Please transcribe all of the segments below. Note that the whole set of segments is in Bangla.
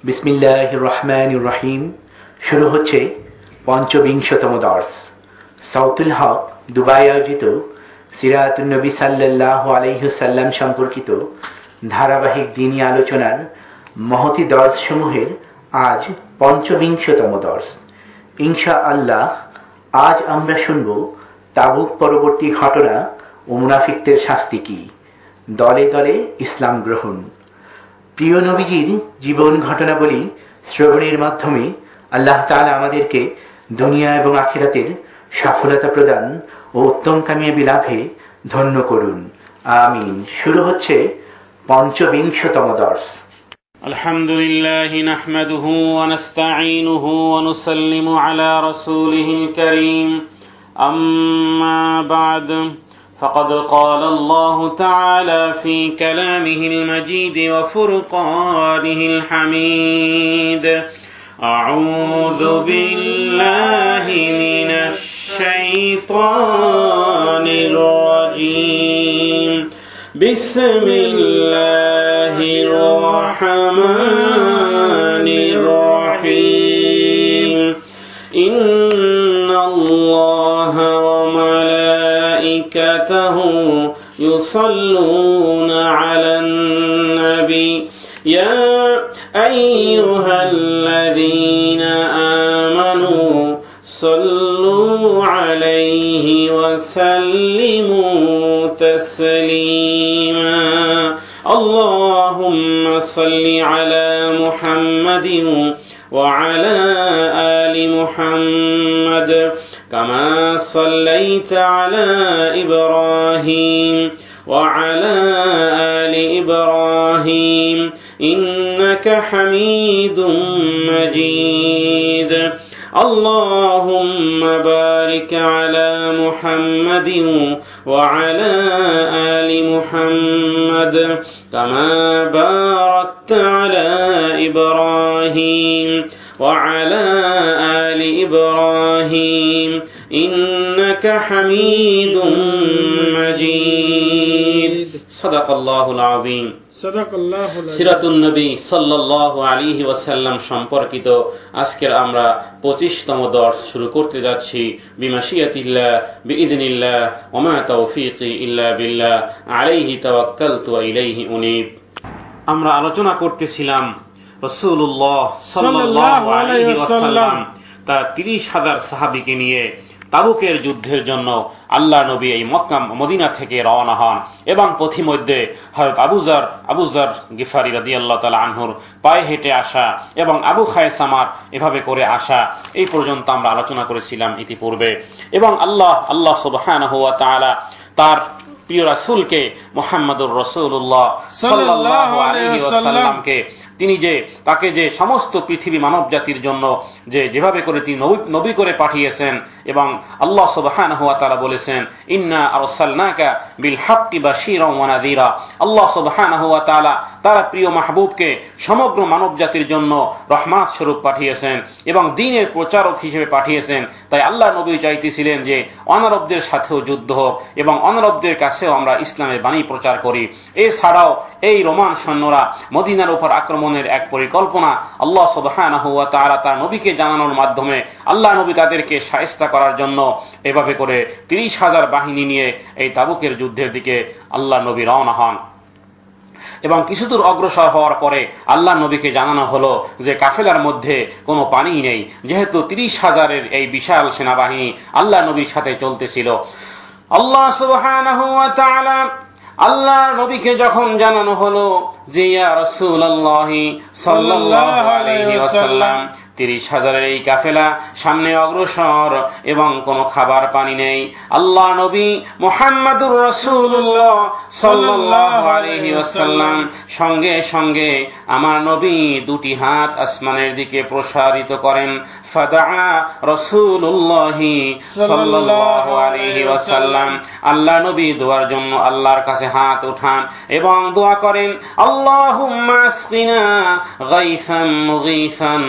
বিসমিল্লাহির রহমানির রহিম। শুরু হচ্ছে পঞ্চবিংশতম দর্স। সাউতুল হক দুবাই আয়োজিত সিরাতুন নবী সাল্লাল্লাহু আলাইহি ওয়াসাল্লাম সম্পর্কিত ধারাবাহিক দ্বীনি আলোচনার মহতি দর্সসমূহের আজ পঞ্চবিংশতম দর্স। ইনশাআল্লাহ আজ আমরা শুনব তাবুক পরবর্তী ঘটনা ও মুনাফিকদের শাস্তি কি, দলে দলে ইসলাম গ্রহণ। প্রিয় নবীজির জীবন ঘটনাবলী শ্রবণের মাধ্যমে আল্লাহ তাআলা আমাদেরকে দুনিয়া এবং আখিরাতের সফলতা প্রদান ও উত্তম কামিয়াবি লাভে ধন্য করুন, আমিন। শুরু হচ্ছে পঞ্চবিংশতম দর্স। আলহামদুলিল্লাহ নাহমাদুহু ওয়া নাস্তাঈনুহু ওয়া নুসাল্লিমু আলা রাসূলিহিল কারীম, আম্মা বা'দ। فقد قال الله تعالى في كلامه المجيد وفرقانه الحميد: أعوذ بالله من الشيطان الرجيم، بسم الله الرحمن الرحيم. إن الله وملائكته يصلون على النبي يا أيها الذين آمنوا صلوا عليه وسلموا تسليما. اللهم صل على محمد وعلى آل محمد كما صليت على إبراهيم وعلى آل إبراهيم إنك حميد مجيد. اللهم بارك على محمد وعلى آل محمد كما باركت على إبراهيم وعلى آل إبراهيم إنك حميد مجيد. صدق الله العظيم. সিরাতুন নবী সাল্লাল্লাহু আলাইহি ওয়াসাল্লাম সম্পর্কিত আজকের আমরা 25তম দর্স শুরু করতে যাচ্ছি। বিমাশিয়াতিল্লাহ বিইذنিল্লাহ ওয়া মা তাওফীকি ইল্লা বিল্লাহ আলাইহি তাওয়াক্কালতু ওয়া ইলাইহি উনীব। আমরা আলোচনা করতেছিলাম রাসূলুল্লাহ সাল্লাল্লাহু আলাইহি ওয়াসাল্লাম তার 30,000 সাহাবীকে নিয়ে তাবুকের যুদ্ধের জন্য আল্লাহ নবী এই মক্কা মদিনা থেকে রওনা হন এবং পথিমধ্যে হযরত আবু যর গিফারি রাদিয়াল্লাহু তাআলা আনহুর পায়ে হেঁটে আসা এবং আবু খায়সামার এভাবে করে আসা, এই পর্যন্ত আমরা আলোচনা করেছিলাম ইতিপূর্বে। এবং আল্লাহ সুবহানাহু ওয়া তাআলা তার প্রিয় রাসূলকে মুহাম্মদুর রাসূলুল্লাহ সাল্লাল্লাহু আলাইহি ওয়াসাল্লামকে তাকে যে সমস্ত পৃথিবী মানব জাতির জন্য যেভাবে করে তিনি নবী করে পাঠিয়েছেন, এবং আল্লাহ সুবহানাহু ওয়া তাআলা বলেছেন ইন্না আরসালনাকা বিল হাক্কি বাশীরান ওয়া নাযীরা। আল্লাহ সুবহানাহু ওয়া তাআলা তার প্রিয় মাহবুবকে সমগ্র মানব জাতির জন্য রহমত স্বরূপ পাঠিয়েছেন এবং দ্বীনের প্রচারক হিসেবে পাঠিয়েছেন। তাই আল্লাহ নবী চাইতেছিলেন যে অনারবদের সাথেও যুদ্ধ হোক এবং অনারবদের কাছেও আমরা ইসলামের বাণী প্রচার করি। এছাড়াও এই রোমান সৈন্যরা মদিনার উপর আক্রমণের এক পরিকল্পনা আল্লাহ সুবহানাহু ওয়া তাআলা তার নবীকে জানানোর মাধ্যমে আল্লাহ নবী তাদেরকে শায়েস্তা করার জন্য এভাবে করে 30,000 বাহিনী নিয়ে এই তাবুকের যুদ্ধের দিকে আল্লাহ নবী রওনা হন। এবং কিছুদূর অগ্রসর হওয়ার পরে আল্লাহ নবীকে জানানো হলো যে কাফেলার মধ্যে কোনো পানি নেই, যেহেতু 30,000-এর এই বিশাল সেনাবাহিনী আল্লাহ নবীর সাথে চলতেছিল। আল্লাহ সুবহানাহু ওয়া তাআলা আল্লাহ নবীকে যখন জানানো হলো যে ইয়া রাসূলুল্লাহ সাল্লাল্লাহু আলাইহি ওয়াসাল্লাম 30,000-এর এই কাফেলা সামনে অগ্রসর এবং কোনো খাবার পানি নেই, আল্লাহ নবী মুহাম্মদুর রাসূলুল্লাহ সাল্লাল্লাহু আলাইহি ওয়াসাল্লাম সঙ্গে সঙ্গে আমার নবী দুটি হাত আসমানের দিকে প্রসারিত করেন। ফাদআ রাসূলুল্লাহ সাল্লাল্লাহু আলাইহি ওয়াসাল্লাম, আল্লাহ নবী দোয়ার জন্য আল্লাহর কাছে হাত উঠান এবং দোয়া করেন আল্লাহুম্মা আসকিনা গায়সান মুগীসান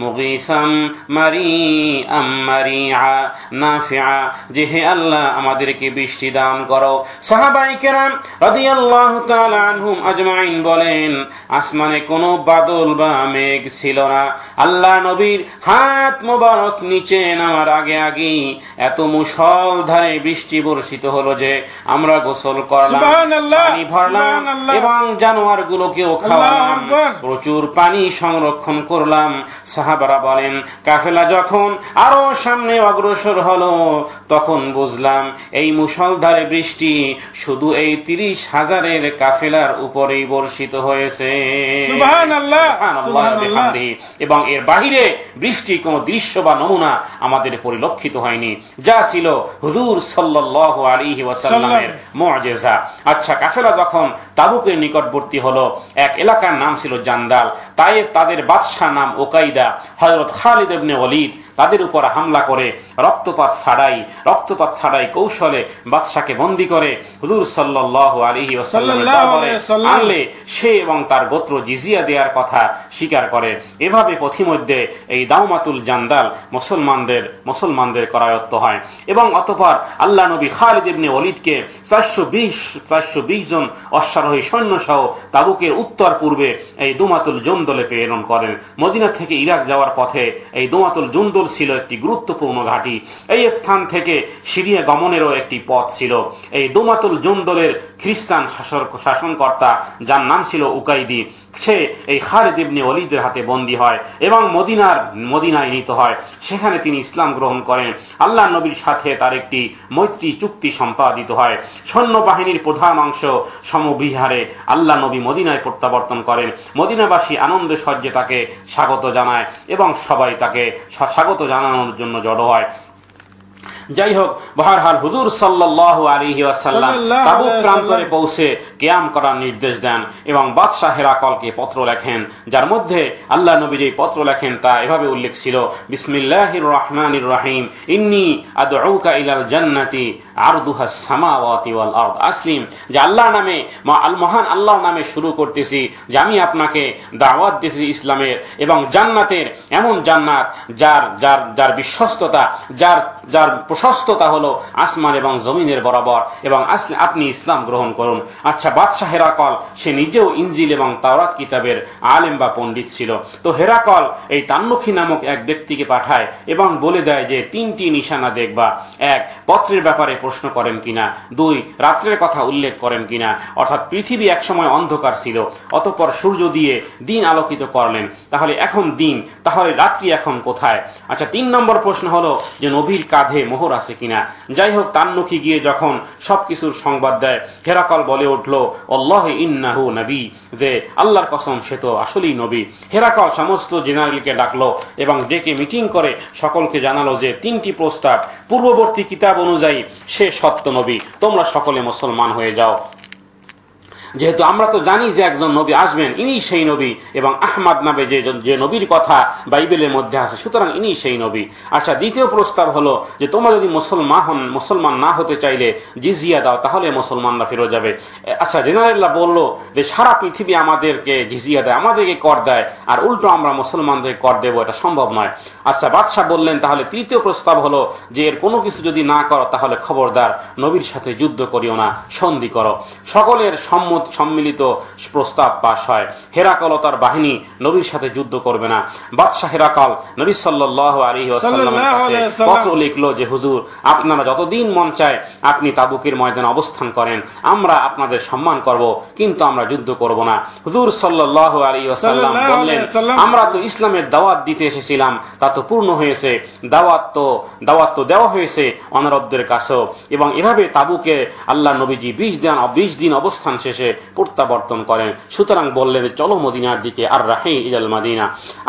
মুগীসাম মারিআম মারিআ নাফিআ, যে হে আল্লাহ আমাদেরকে বৃষ্টি দান করো। সাহাবায়ে কেরাম রাদিয়াল্লাহু তাআলা আনহুম আজমাইন বলেন, আসমানে কোনো বাদল বা মেঘ ছিল না। আল্লাহ নবীর হাত মোবারক নিচে নামার আগে আগেই এত মুষলধারে বৃষ্টি বর্ষিত হলো যে আমরা গোসল করলাম, পানি ভরলাম এবং জানোয়ার গুলোকেও খাওয়ালাম, প্রচুর পানি সংরক্ষণ করলাম। সাহাবারা বলেন, কাফেলা যখন আরো সামনে অগ্রসর হলো তখন বুঝলাম এই মুষলধারে বৃষ্টি শুধু এই 30,000-এর কাফেলার উপরেই বর্ষিত হয়েছে। সুবহানাল্লাহ, সুবহানাল্লাহ। এবং এর বাহিরে বৃষ্টি কোনো দৃশ্য বা নমুনা আমাদের পরিলক্ষিত হয়নি, যা ছিল হুজুর সাল্লাল্লাহু আলাইহি ওয়াসাল্লামের মুআজিজা। আচ্ছা, কাফেলা যখন তাবুকের নিকটবর্তী হলো, এক এলাকার নাম ছিল জান্দাল, তায়েফ তাদের বাদশাহ নাম উকাইদা, হযরত খালিদ ইবনে ওয়ালিদ তাদের উপর হামলা করে রক্তপাত ছাড়াই কৌশলে বাদশাকে বন্দী করে হুজুর সাল্লাল্লাহু আলাইহি ওয়াসাল্লামের দরবারে আনলে সে এবং তার গোত্র জিজিয়া দেওয়ার কথা স্বীকার করে। এভাবে পথিমধ্যে এই দাওমাতুল জান্দাল মুসলমানদের করায়ত্ত হয় এবং অতঃপর আল্লাহ নবী খালিদ ইবনে ওয়ালিদকে 420 জন অশ্বারোহী সৈন্য সহ তাবুকের উত্তর পূর্বে এই দুমাতুল জুন্দলে প্রেরণ করেন। মদিনা থেকে ইরাক যাওয়ার পথে এই দুমাতুল জুন্দল ছিল একটি গুরুত্বপূর্ণ ঘাঁটি। এই স্থান থেকে সিরিয়া গমনেরও একটি পথ ছিল। এই দুমাতুল জুন্দলের খ্রিস্টান শাসনকর্তা, যার নাম ছিল উকাইদি, সে এই খালিদ ইবনে ওয়ালিদের হাতে বন্দী হয় এবং মদিনায় নিত হয়। সেখানে তিনি ইসলাম গ্রহণ করেন। আল্লাহ নবীর সাথে তার একটি মৈত্রী চুক্তি সম্পাদিত হয়। সৈন্যবাহিনীর প্রধান অংশ সমবিহারে আল্লাহ নবী মদিনায় প্রত্যাবর্তন করেন। মদিনাবাসী আনন্দ সজ্জে তাকে স্বাগত জানায় এবং সবাই তাকে স্বাগত জানানোর জন্য জড়ো হয়। যাই হোক, বহরহাল হুজুর সাল্লাল্লাহু আলাইহি ওয়াসাল্লাম তাবুক প্রান্তরে পৌঁছে কিয়াম করার নির্দেশ দেন এবং বাদশাহ হেরাকলকে পত্র লেখেন, যার মধ্যে আল্লাহ নবী যে পত্র লেখেন তা এভাবে উল্লেখ ছিল, বিসমিল্লাহির রহমানির রহিম, ইন্নী আদউকা ইলাল জান্নাতি আরদুহাস সামাওয়াতি ওয়াল আরদ আসলিম, যে আল্লাহর নামে, মহান আল্লাহর নামে শুরু করতেছি, যে আমি আপনাকে দাওয়াত দিয়েছি ইসলামের এবং জান্নাতের, এমন জান্নাত যার বিশ্বস্ততা, যার প্রশস্ততা হলো আসমান এবং জমিনের বরাবর, এবং আপনি ইসলাম গ্রহণ করুন। আচ্ছা, বাদশাহ হেরাকল সে নিজেও ইনজিল এবং তাওরাত কিতাবের আলেম বা পণ্ডিত ছিল। তো হেরাকল এই তান্নুখী নামক এক ব্যক্তিকে পাঠায় এবং বলে দেয় যে 3টি নিশানা দেখবা। 1, পত্রের ব্যাপারে প্রশ্ন করেন কিনা। 2, রাত্রের কথা উল্লেখ করেন কিনা, অর্থাৎ পৃথিবী একসময় অন্ধকার ছিল, অতঃপর সূর্য দিয়ে দিন আলোকিত করলেন, তাহলে এখন দিন, তাহলে রাত্রি এখন কোথায়। আচ্ছা, 3 নম্বর প্রশ্ন হলো যে নবীর কাঁধে মোহর আছে কিনা। যাই হোক, তান্নুখী গিয়ে যখন সবকিছুর সংবাদ দেয়, হেরাকল বলে উঠল, আল্লাহি ইন্নাহু নবী, যে আল্লাহর কসম সে তো আসলেই নবী। হেরাকল সমস্ত জেনারেলকে ডাকলো এবং ডেকে মিটিং করে সকলকে জানালো যে 3টি প্রস্তাব, পূর্ববর্তী কিতাব অনুযায়ী সে সত্য নবী, তোমরা সকলে মুসলমান হয়ে যাও। যেহেতু আমরা তো জানি যে একজন নবী আসবেন, ইনি সেই নবী, এবং আহমদ নামে যে নবীর কথা বাইবেলের মধ্যে আছে, সুতরাং ইনি সেই নবী। আচ্ছা, দ্বিতীয় প্রস্তাব হলো যে তোমরা যদি মুসলমান না হতে চাইলে জিজিয়া দাও, তাহলে মুসলমানরা ফিরে যাবে। আচ্ছা, জেনারেলরা বললো যে সারা পৃথিবী আমাদেরকে জিজিয়া দেয়, আমাদেরকে কর দেয়, আর উল্টো আমরা মুসলমানদের কর দেবো, এটা সম্ভব নয়। আচ্ছা, বাদশাহ বললেন তাহলে তৃতীয় প্রস্তাব হলো যে এর কোনো কিছু যদি না করো তাহলে খবরদার নবীর সাথে যুদ্ধ করিও না, সন্ধি করো। সকলের সম্মিলিত প্রস্তাব পাশ হয়। হেরাকল ও তার বাহিনী নবীর সাথে যুদ্ধ করবে না। বাদশাহ হেরাকল নবী সাল্লাল্লাহু আলাইহি ওয়াসাল্লামের কাছে পত্র লিখলো যে হুজুর, আপনারা যতদিন মন চায় আপনি তাবুকের ময়দানে অবস্থান করেন, আমরা আপনাদের সম্মান করব, কিন্তু আমরা যুদ্ধ করব না। হুজুর সাল্লাল্লাহু আলাইহি ওয়াসাল্লাম বললেন, আমরা তো ইসলামের দাওয়াত দিতে এসেছিলাম, তা তো পূর্ণ হয়েছে, দাওয়াত তো দেওয়া হয়েছে অনারবদের কাছেও। এবং এভাবে তাবুকে আল্লাহ নবীজি 20 দিন অবস্থান শেষে প্রত্যাবর্তন করেন। সুতরাং বললেন, চলো মদিনার দিকে, আর রাহি ইলাল মাদিনা।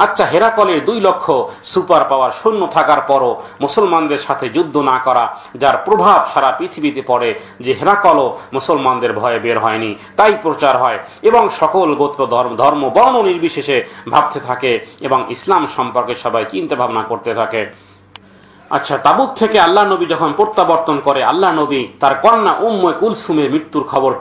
আচ্ছা, হেরাকলের 2 লক্ষ সুপার পাওয়ার সৈন্য থাকার পরও মুসলমানদের সাথে যুদ্ধ না করা, যার প্রভাব সারা পৃথিবীতে পড়ে যে হেরাকলও মুসলমানদের ভয়ে বের হয়নি, তাই প্রচার হয় এবং সকল গোত্র ধর্ম বর্ণ নির্বিশেষে ভাবতে থাকে এবং ইসলাম সম্পর্কে সবাই চিন্তা ভাবনা করতে থাকে। আচ্ছা, তাবুক থেকে আল্লাহ নবী যখন প্রত্যাবর্তন করে, আল্লাহ নবী তার কন্যা উম্মে কুলসুমের মৃত্যুর খবর,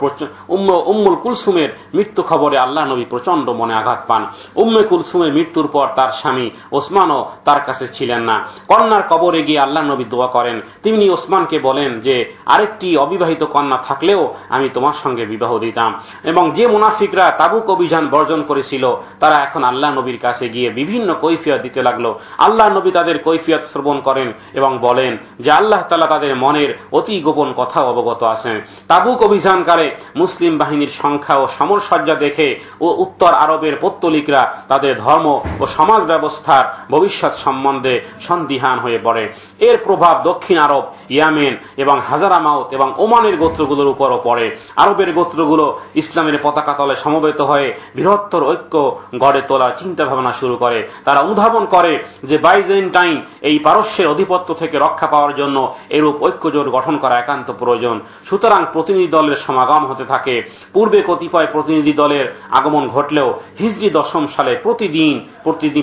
উম্মুল কুলসুমের মৃত্যু খবরে আল্লাহ নবী প্রচন্ড মনে আঘাত পান। উম্মে কুলসুমের মৃত্যুর পর তার স্বামী ওসমানও তার কাছে ছিলেন না। কন্যার কবরে গিয়ে আল্লাহ নবী দোয়া করেন। তিনি ওসমানকে বলেন যে আরেকটি অবিবাহিত কন্যা থাকলেও আমি তোমার সঙ্গে বিবাহ দিতাম। এবং যে মুনাফিকরা তাবুক অভিযান বর্জন করেছিল তারা এখন আল্লাহ নবীর কাছে গিয়ে বিভিন্ন কৈফিয়ত দিতে লাগলো। আল্লাহ নবী তাদের কৈফিয়ত শ্রবণ করেন এবং বলেন যে আল্লাহ তাআলা তাদের মনের অতি গোপন কথা অবগত আছেন। তাবুক অভিযানকালে মুসলিম বাহিনীর সংখ্যা ও সমরসজ্জা দেখে ও উত্তর আরবের পৌত্তলিকরা তাদের ধর্ম ও সমাজ ব্যবস্থার ভবিষ্যৎ সম্বন্ধে সন্দিহান হয়ে পড়ে। এর প্রভাব দক্ষিণ আরব, ইয়ামেন এবং হাজারামাউত এবং ওমানের গোত্রগুলোর উপরও পড়ে। আরবের গোত্রগুলো ইসলামের পতাকা তলে সমবেত হয়ে বৃহত্তর ঐক্য গড়ে তোলার চিন্তা ভাবনা শুরু করে। তারা অনুধাবন করে যে বাইজেন্টাইন এই পারস্যের আধিপত্য থেকে রক্ষা পাওয়ার জন্য এরূপ ঐক্যজোট গঠন করা একান্ত প্রয়োজন। সুতরাং প্রতিনিধি দলের সমাগম হতে থাকে। পূর্বে কতিপয় প্রতিনিধি দলের আগমন ঘটলেও হিজরি 10 সালে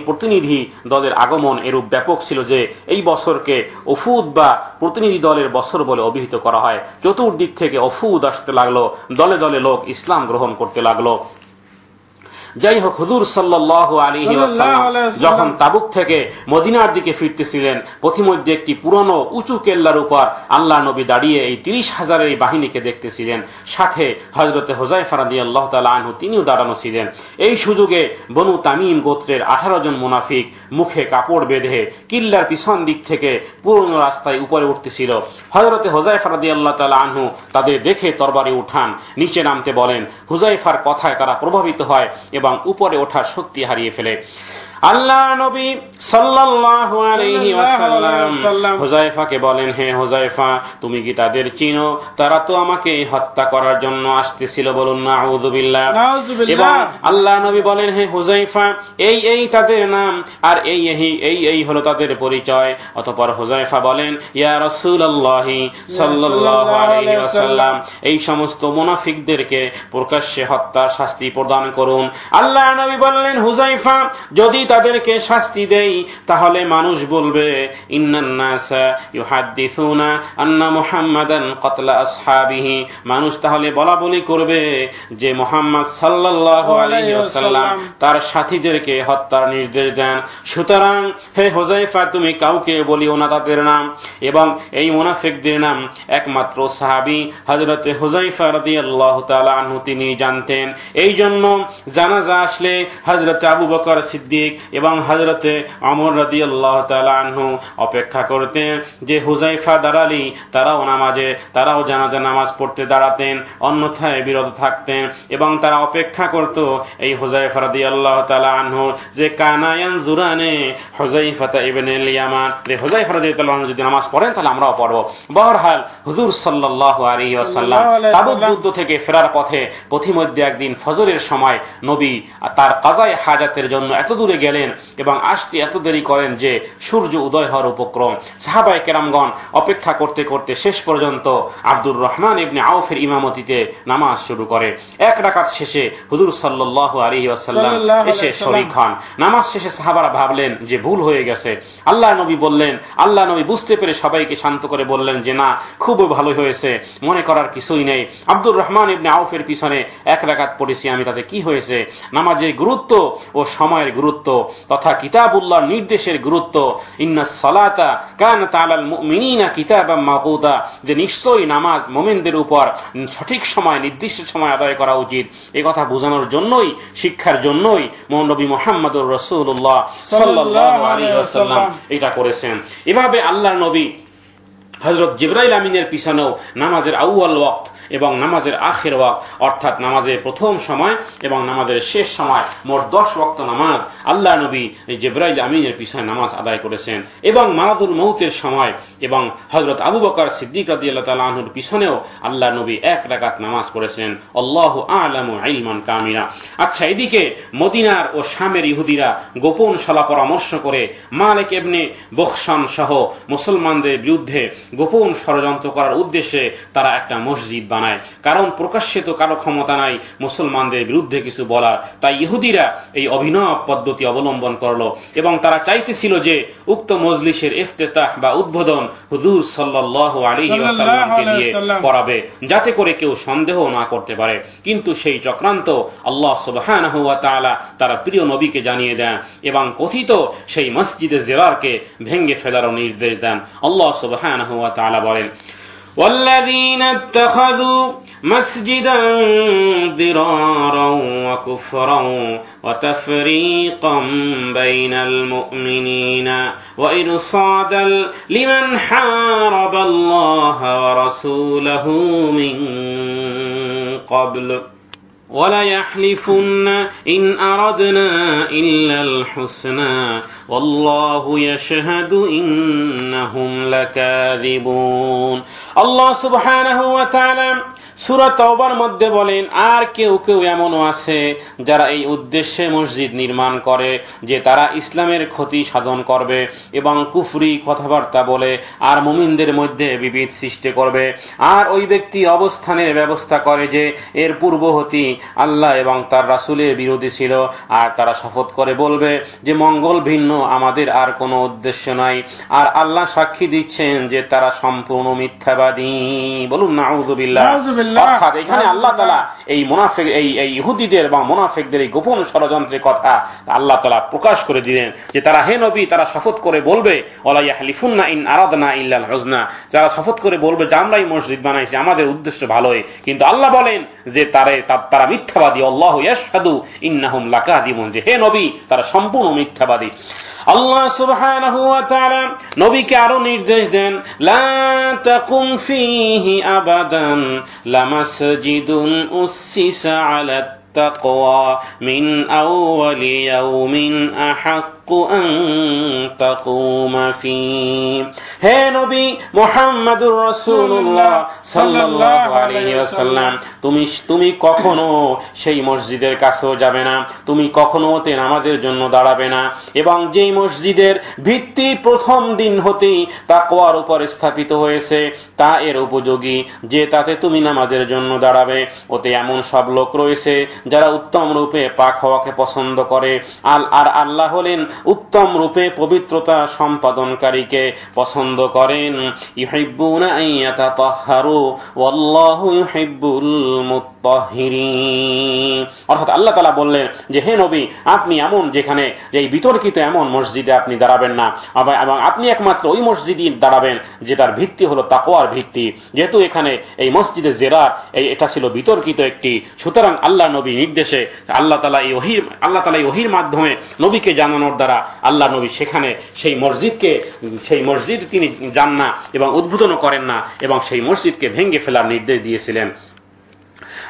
প্রতিনিধি দলের আগমন এরূপ ব্যাপক ছিল যে এই বছরকে ওফুদ বা প্রতিনিধি দলের বছর বলে অভিহিত করা হয়। চতুর্দিক থেকে ওফুদ আসতে লাগলো, দলে দলে লোক ইসলাম গ্রহণ করতে লাগলো। যাই হোক, হুজুর সাল্লাল্লাহু আলাইহি ওয়াসাল্লাম যখন তাবুক থেকে মদিনার দিকে ফিরতেছিলেন, পথিমধ্যে একটি পুরনো উঁচু কেল্লার উপর আল্লাহ নবী দাঁড়িয়ে এই 30,000-এর এই বাহিনীকে দেখতেছিলেন। সাথে হযরতে হুযায়ফা রাদিয়াল্লাহু তাআলা আনহু তিনিও দাঁড়ানো ছিলেন। এই সুযোগে বনু তামিম গোত্রের 18 জন মুনাফিক মুখে কাপড় বেঁধে কিল্লার পিছন দিক থেকে পুরনো রাস্তায় উপরে উঠতেছিল। হযরতে হুযায়ফা রাদিয়াল্লাহু তাআলা আনহু তাদের দেখে তরবারি উঠান, নিচে নামতে বলেন। হুযায়ফার কথায় তারা প্রভাবিত হয় এবং উপরে ওঠার শক্তি হারিয়ে ফেলে। আল্লাহ নবী সাল্লাল্লাহু আলাইহি ওয়াসাল্লাম হুযায়ফাকে বলেন, হে হুযায়ফা, তুমি কি তাদের চিনো? তারা তো আমাকে হত্যা করার জন্য আসতেছিল, বলুন নাউযুবিল্লাহ। এবং আল্লাহ নবী বলেন, হে হুযায়ফা, এই তাদের নাম আর এই হলো তাদের পরিচয়। অতঃপর হুযায়ফা বলেন, ইয়া রাসূলুল্লাহ সাল্লাল্লাহু আলাইহি ওয়াসাল্লাম, এই সমস্ত মুনাফিকদেরকে প্রকাশ্যে হত্যার শাস্তি প্রদান করুন। আল্লাহ নবী বললেন, হুযায়ফা, যদি তাদেরকে শাস্তি দেই তাহলে মানুষ বলবে ইন্নান নাসা ইউহাদ্দিসুনা আন্না মুহাম্মাদান ক্বাতলা আসহাবিহি, মানুষ তাহলে বলা বলি করবে যে মুহাম্মদ সাল্লাল্লাহু আলাইহি ওয়াসাল্লাম তার সাথীদেরকে হত্যার নির্দেশ দেন। সুতরাং হে হুযায়ফা, তুমি কাউকে বলিও না তাদের নাম। এবং এই মুনাফিকদের নাম একমাত্র সাহাবী হযরতে হুযায়ফা রাদিয়াল্লাহু তাআলা আনহু তিনি জানতেন। এই জন্য জানাজা আসলে হযরতে আবু বকর সিদ্দিক এবং হযরতে ওমর রাদিয়াল্লাহু তাআলা আনহু অপেক্ষা করতেন যে হুযায়ফা দাঁড়ালি তারাও জানাজা নামাজ পড়তে দাঁড়াতেন, অন্যথায় বিরত থাকতেন। এবং তারা অপেক্ষা করত এই হুযায়ফা রাদিয়াল্লাহু তাআলা আনহু যে কানা ইয়ানজুরানে হুযায়ফা ইবনুল ইয়ামান, যে হুযায়ফা রাদিয়াল্লাহু আনহু যদি নামাজ পড়েন তাহলে আমরাও পড়ব। বহরহাল হুজুর সাল্লাল্লাহু আলাইহি ওয়াসাল্লাম তাবুক যুদ্ধ থেকে ফেরার পথে পথিমধ্যে একদিন ফজরের সময় নবী তার কাজায়ে হাজাতের জন্য এত দূরে গেলেন এবং আসতে এত দেরি করেন যে সূর্য উদয় হওয়ার উপক্রম। সাহাবায়ে কেরামগণ অপেক্ষা করতে করতে শেষ পর্যন্ত আব্দুর রহমান ইবনে আউফের ইমামতিতে নামাজ শুরু করে। এক রাকাত শেষে হুজুর সাল্লাল্লাহু আলাইহি ওয়াসাল্লাম এসে শরীক হন। নামাজ শেষে সাহাবারা ভাবলেন যে ভুল হয়ে গেছে। আল্লাহ নবী বুঝতে পেরে সবাইকে শান্ত করে বললেন যে না, খুব ভালো হয়েছে, মনে করার কিছুই নেই। আব্দুর রহমান ইবনে আউফের পিছনে এক রাকাত পড়েছি আমি, তাতে কি হয়েছে? নামাজের গুরুত্ব ও সময়ের গুরুত্ব তথা কিতাবুল্লাহর নির্দেশের গুরুত্ব, ইন্নাস সালাতা কানাত আলাল মুমিনিনা কিতাবাম মাওকুতা, যে নিশ্চয়ই নামাজ মুমিনদের উপর সঠিক সময় নির্দিষ্ট সময় আদায় করা উচিত। এই কথা বোঝানোর জন্যই, শিক্ষার জন্যই নবী মুহাম্মদুর রাসূলুল্লাহ সাল্লাল্লাহু আলাইহি ওয়াসাল্লাম এটা করেছেন। এভাবে আল্লাহর নবী হযরত জিবরাইল আমিনের পিছনেও নামাজের আউয়াল ওয়াক্ত এবং নামাজের আখির ওয়াক্ত অর্থাৎ নামাজের প্রথম সময় এবং নামাজের শেষ সময় মোট 10 ওয়াক্ত নামাজ আল্লাহ নবী জিবরাইল আমিনের পিছনে নামাজ আদায় করেছেন। এবং মারাদুল মউতের সময় এবং হযরত আবু বকর সিদ্দিক রাদিয়াল্লাহু তাআলা আনহুর পিছনেও আল্লাহ নবী এক রাকাত নামাজ পড়েছেন। আল্লাহু আ'লামু ইলমান কামিলা। আচ্ছা, এদিকে মদিনার ও শামের ইহুদিরা গোপন সলা পরামর্শ করে মালিক ইবনে বখশান সহ মুসলমানদের বিরুদ্ধে গোপন ষড়যন্ত্র করার উদ্দেশ্যে তারা একটা মসজিদ বানায়, কারণ প্রকাশ্যে তো কারো ক্ষমতা নাই মুসলমানদের বিরুদ্ধে কিছু বলার। তাই ইহুদিরা এই অভিনব পদ্ধতি অবলম্বন করলো এবং তারা চাইতেছিল যে উক্ত মজলিসের ইফতেতাহ বা উদ্বোধন হুজুর সাল্লাল্লাহু আলাইহি ওয়াসাল্লামকে দিয়ে করাবে, যাতে করে কেউ সন্দেহ না করতে পারে। কিন্তু সেই চক্রান্ত আল্লাহ সুবহানাহু ওয়া তাআলা তার প্রিয় নবীকে জানিয়ে দেন এবং কথিত সেই মসজিদে জিরারকে ভেঙে ফেলার নির্দেশ দেন। আল্লাহ সুবহানাহু ওয়া তাআলা বলেন, والذين اتخذوا مسجدا ضرارا وكفرا وتفريقا بين المؤمنين وإرصادا لمن حارب الله ورسوله من قبل ولا يحلفن إن أردنا إلا الحسنى والله يشهد إنهم لكاذبون। الله سبحانه وتعالى সূরা তাওবার মধ্যে বলেন, আর কেউ কেউ এমনও আছে যারা এই উদ্দেশ্যে মসজিদ নির্মাণ করে যে তারা ইসলামের ক্ষতি সাধন করবে এবং কুফরি কথাবার্তা বলে আর মুমিনদের মধ্যে বিভেদ সৃষ্টি করবে। আর ওই ব্যক্তি অবস্থানের ব্যবস্থা করে যে এর পূর্ববর্তী আল্লাহ এবং তার রাসূলের বিরোধী ছিল, আর তারা শপথ করে বলবে যে মঙ্গল ভিন্ন আমাদের আর কোনো উদ্দেশ্য নাই, আর আল্লাহ সাক্ষী দিচ্ছেন যে তারা সম্পূর্ণ মিথ্যাবাদী। বলুন নাউযুবিল্লাহ। অর্থাৎ এখানে আল্লাহ তাআলা এই মুনাফিক এই ইহুদিদের এবং মুনাফিকদের এই গোপন ষড়যন্ত্রের কথা আল্লাহ তাআলা প্রকাশ করে দিলেন যে তারা, হে নবী, তারা শপথ করে বলবে ওয়ালা ইয়াহলিফুন্না ইন আরাদনা ইল্লাল হুসনা, যারা শপথ করে বলবে যে আমরা এই মসজিদ বানাইছি, আমাদের উদ্দেশ্য ভালোই, কিন্তু আল্লাহ বলেন যে তারা মিথ্যাবাদী। আল্লাহু ইয়াশহাদু ইন্নাহুম লাকাযিবুন, যে হে নবী তারা সম্পূর্ণ মিথ্যাবাদী। আল্লাহ সুবহানাহু ওয়া তাআলা নবীকে আরো নির্দেশ দেন, লা তাকুম ফীহি আবাদান লামাসজিদুন উসসিসা আলাত তাকওয়া মিন আউওয়ালি ইয়াউমিন আহাক্কু আন তাকুমা ফীহি। হে নবী মুহাম্মদুর রাসূলুল্লাহ সাল্লাল্লাহু আলাইহি ওয়াসাল্লাম, তুমি কখনো সেই মসজিদের কাছেও যাবে না, তুমি কখনো ওতে নামাজের জন্য দাঁড়াবে না, এবং যেই মসজিদের ভিত্তি প্রথম দিন হতেই তাকওয়ার উপর স্থাপিত হয়েছে তা এর উপযোগী যে তাতে তুমি নামাজের জন্য দাঁড়াবে। ওতে এমন সব লোক রয়েছে যারা উত্তম রূপে পাক হওয়াকে পছন্দ করে, আর আল্লাহ হলেন উত্তম রূপে পবিত্রতা সম্পাদনকারীকে পছন্দ করেন। ইউহিব্বুনা আন ইয়াতাতাহহারু ওয়াল্লাহু ইউহিব্বুল মুত্তাহহিরিন। অর্থাৎ আল্লাহ তাআলা বললেন যে হে নবী, আপনি এমন যেখানে এই বিতর্কিত এমন মসজিদে আপনি দাঁড়াবেন না, এবং আপনি একমাত্র ওই মসজিদই দাঁড়াবেন যে তার ভিত্তি হলো তাকওয়ার ভিত্তি। যেহেতু এখানে এই মসজিদে জিরার এটা ছিল বিতর্কিত একটি, সুতরাং আল্লাহ নবী নির্দেশে আল্লাহ তাআলা এই ওহীর মাধ্যমে নবীকে জানানোর দ্বারা আল্লাহ নবী সেখানে সেই মসজিদ তিনি যান না এবং উদ্বোধন করেন না, এবং সেই মসজিদকে ভেঙে ফেলার নির্দেশ দিয়েছিলেন।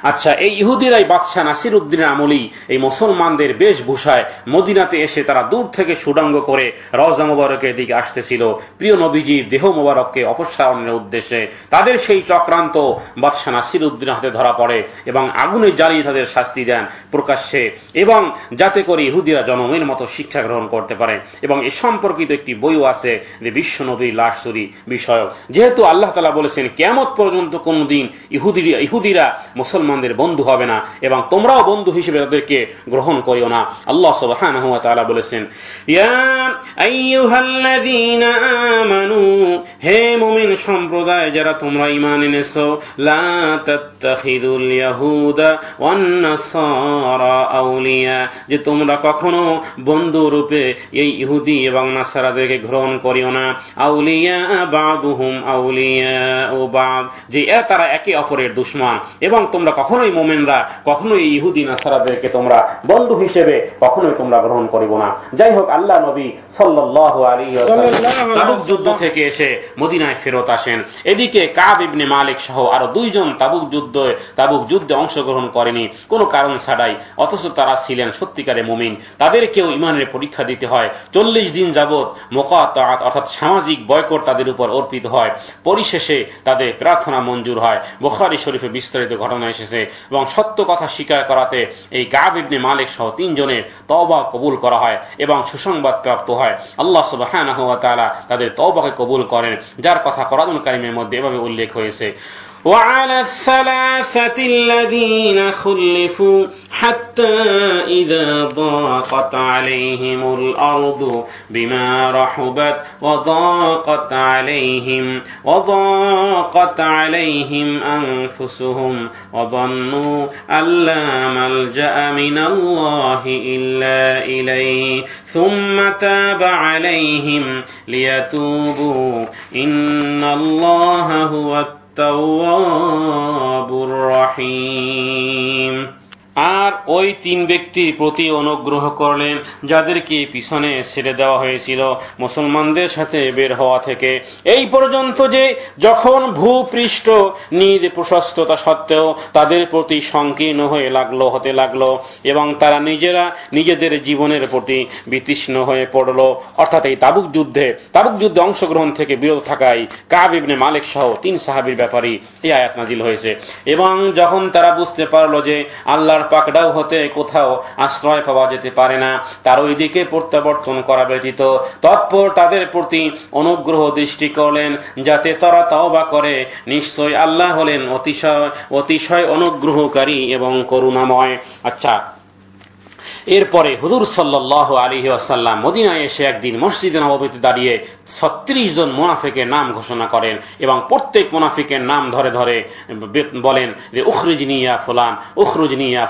আচ্ছা, এই ইহুদিরাই বাদশাহ নাসির উদ্দিনের আমলি এই মুসলমানদের বেশভূষায় মদিনাতে এসে তারা দূর থেকে সুড়ঙ্গ করে রওজা মুবারকের দিকে আসতেছিল প্রিয় নবীজির দেহ মুবারককে অপসারণের উদ্দেশ্যে। তাদের সেই চক্রান্ত বাদশাহ নাসির উদ্দিনের হাতে ধরা পড়ে এবং আগুনে জ্বালিয়ে তাদের শাস্তি দেন প্রকাশ্যে, এবং যাতে করে ইহুদিরা জনমের মতো শিক্ষা গ্রহণ করতে পারে। এবং এ সম্পর্কিত একটি বইও আছে যে বিশ্ব নবীর লাশ চুরি বিষয়ক। যেহেতু আল্লাহ তাআলা বলেছেন কিয়ামত পর্যন্ত কোনদিন ইহুদিরা মুসলমানদের বন্ধু হবে না এবং তোমরাও বন্ধু হিসেবে তাদেরকে গ্রহণ করিও না। আল্লাহ সুবহানাহু ওয়া তাআলা বলেছেন, ইয়া আইয়ুহাল্লাযীনা আমানু, হে মুমিন সম্প্রদায় যারা তোমরা ঈমান এনেছো, লা তাত্তাখিযুল ইয়াহুদা ওয়ান নাসারা আউলিয়া, যে তোমরা কখনো বন্ধু রূপে এই ইহুদি এবং নাসারাদেরকে গ্রহণ করিও না। আউলিয়া বাদুহুম আউলিয়া ও বাদ, যে তারা একে অপরের দুশমন, এবং তোমরা কখনোই মুমিনরা কখনোই ইহুদি নাসারাদেরকে তোমরা বন্ধু হিসেবে কখনোই তোমরা গ্রহণ করিব না। যাই হোক, আল্লাহ নবী সাল্লাল্লাহু আলাইহি ওয়াসাল্লাম তাবুক যুদ্ধ থেকে এসে মদিনায় ফেরত আসেন। এদিকে কাব ইবনে মালিক সহ আরো দুইজন তাবুক যুদ্ধে অংশগ্রহণ করেনি কোনো কারণ ছাড়াই, অথচ তারা ছিলেন সত্যিকারে মুমিন। তাদেরকেও ইমানের পরীক্ষা দিতে হয়। 40 দিন যাবত মুকাতাআত অর্থাৎ সামাজিক বয়কট তাদের উপর অর্পিত হয়। পরিশেষে তাদের প্রার্থনা মঞ্জুর হয়। বুখারী শরীফে বিস্তারিত ঘটনা এসেছে, এবং সত্য কথা স্বীকার করাতে এই কাব ইবনে মালিক সহ 3 জনের তওবা কবুল করা হয় এবং সুসংবাদ প্রাপ্ত হয়। আল্লাহ সুবহানাহু ওয়া তাআলা তাদের তওবাকে কবুল করেন, যার কথা কোরআনুল কারীমের মধ্যে এভাবে উল্লেখ হয়েছে, وعلى الثلاثة الذين خلفوا حتى إذا ضاقت عليهم الأرض بما رحبت وضاقت عليهم أنفسهم وظنوا أن لا ملجأ من الله إلا إليه ثم تاب عليهم ليتوبوا إن الله هو التواب الرحيم। আর ওই তিন ব্যক্তির প্রতি অনুগ্রহ করলেন যাদেরকে পিছনে ছেড়ে দেওয়া হয়েছিল মুসলমানদের সাথে বের হওয়া থেকে, এই পর্যন্ত যে যখন ভূপৃষ্ঠ নিজ প্রশস্ততা সত্ত্বেও তাদের প্রতি সংকীর্ণ হতে লাগলো এবং তারা নিজেদের জীবনের প্রতি বিতৃষ্ণ হয়ে পড়ল। অর্থাৎ এই তাবুক যুদ্ধে অংশগ্রহণ থেকে বিরত থাকায় কাব ইবনে মালিক সহ 3 সাহাবীর ব্যাপারে এই আয়াত নাজিল হয়েছে। এবং যখন তারা বুঝতে পারলো যে আল্লাহর পাকড়াও হতে কোথাও আশ্রয় পাওয়া যেতে পারে না, তার ওই দিকে প্রত্যাবর্তন করা ব্যতীত তৎপর তাদের প্রতি অনুগ্রহ দৃষ্টি করলেন যাতে তারা তওবা করে। নিশ্চয় আল্লাহ হলেন অতিশয় অনুগ্রহকারী এবং করুণাময়। আচ্ছা, এরপরে হুজুর সাল্লাল্লাহু আলাইহি ওয়াসাল্লাম মদিনায় এসে একদিন মসজিদে নববীতে দাঁড়িয়ে 36 জন মুনাফিকের নাম ঘোষণা করেন এবং প্রত্যেক মুনাফিকের নাম ধরে ধরে বলেন যে উখরিজনি ইয়া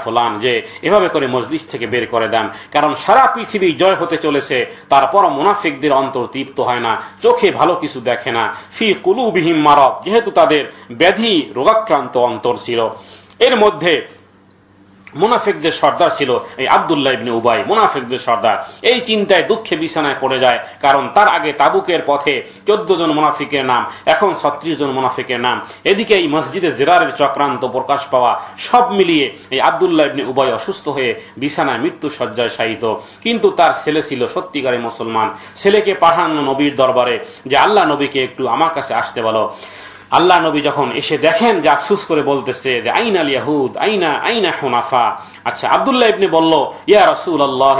ফুলান, যে এভাবে করে মজলিস থেকে বের করে দেন। কারণ সারা পৃথিবী জয় হতে চলেছে, তারপর মুনাফিকদের অন্তর তৃপ্ত হয় না, চোখে ভালো কিছু দেখে না। ফি কুলুবিহিম মারাদ, যেহেতু তাদের ব্যাধি রোগাক্রান্ত অন্তর ছিল। এর মধ্যে মুনাফিকদের সর্দার ছিল এই আব্দুল্লাহ ইবনে উবাই, মুনাফিকদের সর্দার। এই চিন্তায় দুঃখে বিছানায় পড়ে যায়, কারণ তার আগে তাবুকের পথে 14 জন মুনাফিকের নাম, এখন 36 জন মুনাফিকের নাম। এদিকে এই মসজিদে জিরারের চক্রান্ত প্রকাশ পাওয়া, সব মিলিয়ে এই আব্দুল্লাহ ইবনে উবাই অসুস্থ হয়ে বিছানায় মৃত্যু শয্যায় শায়িত। কিন্তু তার ছেলে ছিল সত্যিকারের মুসলমান। ছেলেকে পাঠানো নবীর দরবারে যে আল্লাহ নবীকে একটু আমার কাছে আসতে বলো। আল্লাহ নবী যখন এসে দেখেন যে আফসুস করে বলতেছে যে আইনাল ইয়াহুদ আইনা হুনাফা। আচ্ছা, আব্দুল্লাহ ইবনে বলল, ইয়া রাসূলুল্লাহ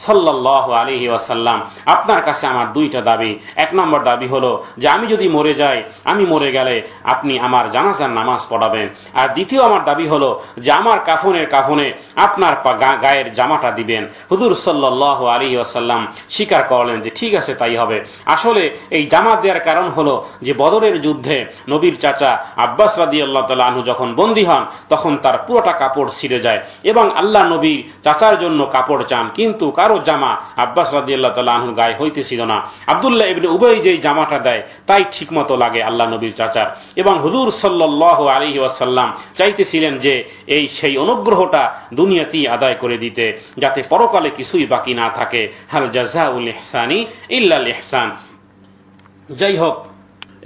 সাল্লাল্লাহু আলাইহি ওয়াসাল্লাম, আপনার কাছে আমার 2টা দাবি। 1 নম্বর দাবি হলো যে আমি যদি মরে যাই, আমি মরে গেলে আপনি আমার জানাজার নামাজ পড়াবেন। আর দ্বিতীয় আমার দাবি হলো যে আমার কাফনে আপনার গায়ের জামাটা দিবেন। হুজুর সাল্লাল্লাহু আলাইহি ওয়াসাল্লাম স্বীকার করলেন যে ঠিক আছে, তাই হবে। আসলে এই জামা দেওয়ার কারণ হলো যে বদরের যুদ্ধে নবীর চাচা আব্বাস রাদিয়াল্লাহু তাআলা আনহু যখন বন্দী হন, তখন তার পুরোটা কাপড় ছিঁড়ে যায় এবং আল্লাহ নবীর চাচার জন্য কাপড় চান, কিন্তু কারো জামা আব্বাস রাদিয়াল্লাহু তাআলা আনহুর গায়ে হইতেছিল না। আব্দুল্লাহ ইবনে উবাই যেই জামাটা দেয় তাই ঠিকমতো লাগে আল্লাহ নবীর চাচার। এবং হুজুর সাল্লাল্লাহু আলাইহি ওয়াসাল্লাম চাইতেছিলেন যে সেই অনুগ্রহটা দুনিয়াতেই আদায় করে দিতে, যাতে পরকালে কিছুই বাকি না থাকে। হাল জাযাউল ইহসানি ইল্লাল ইহসান। যাই হোক,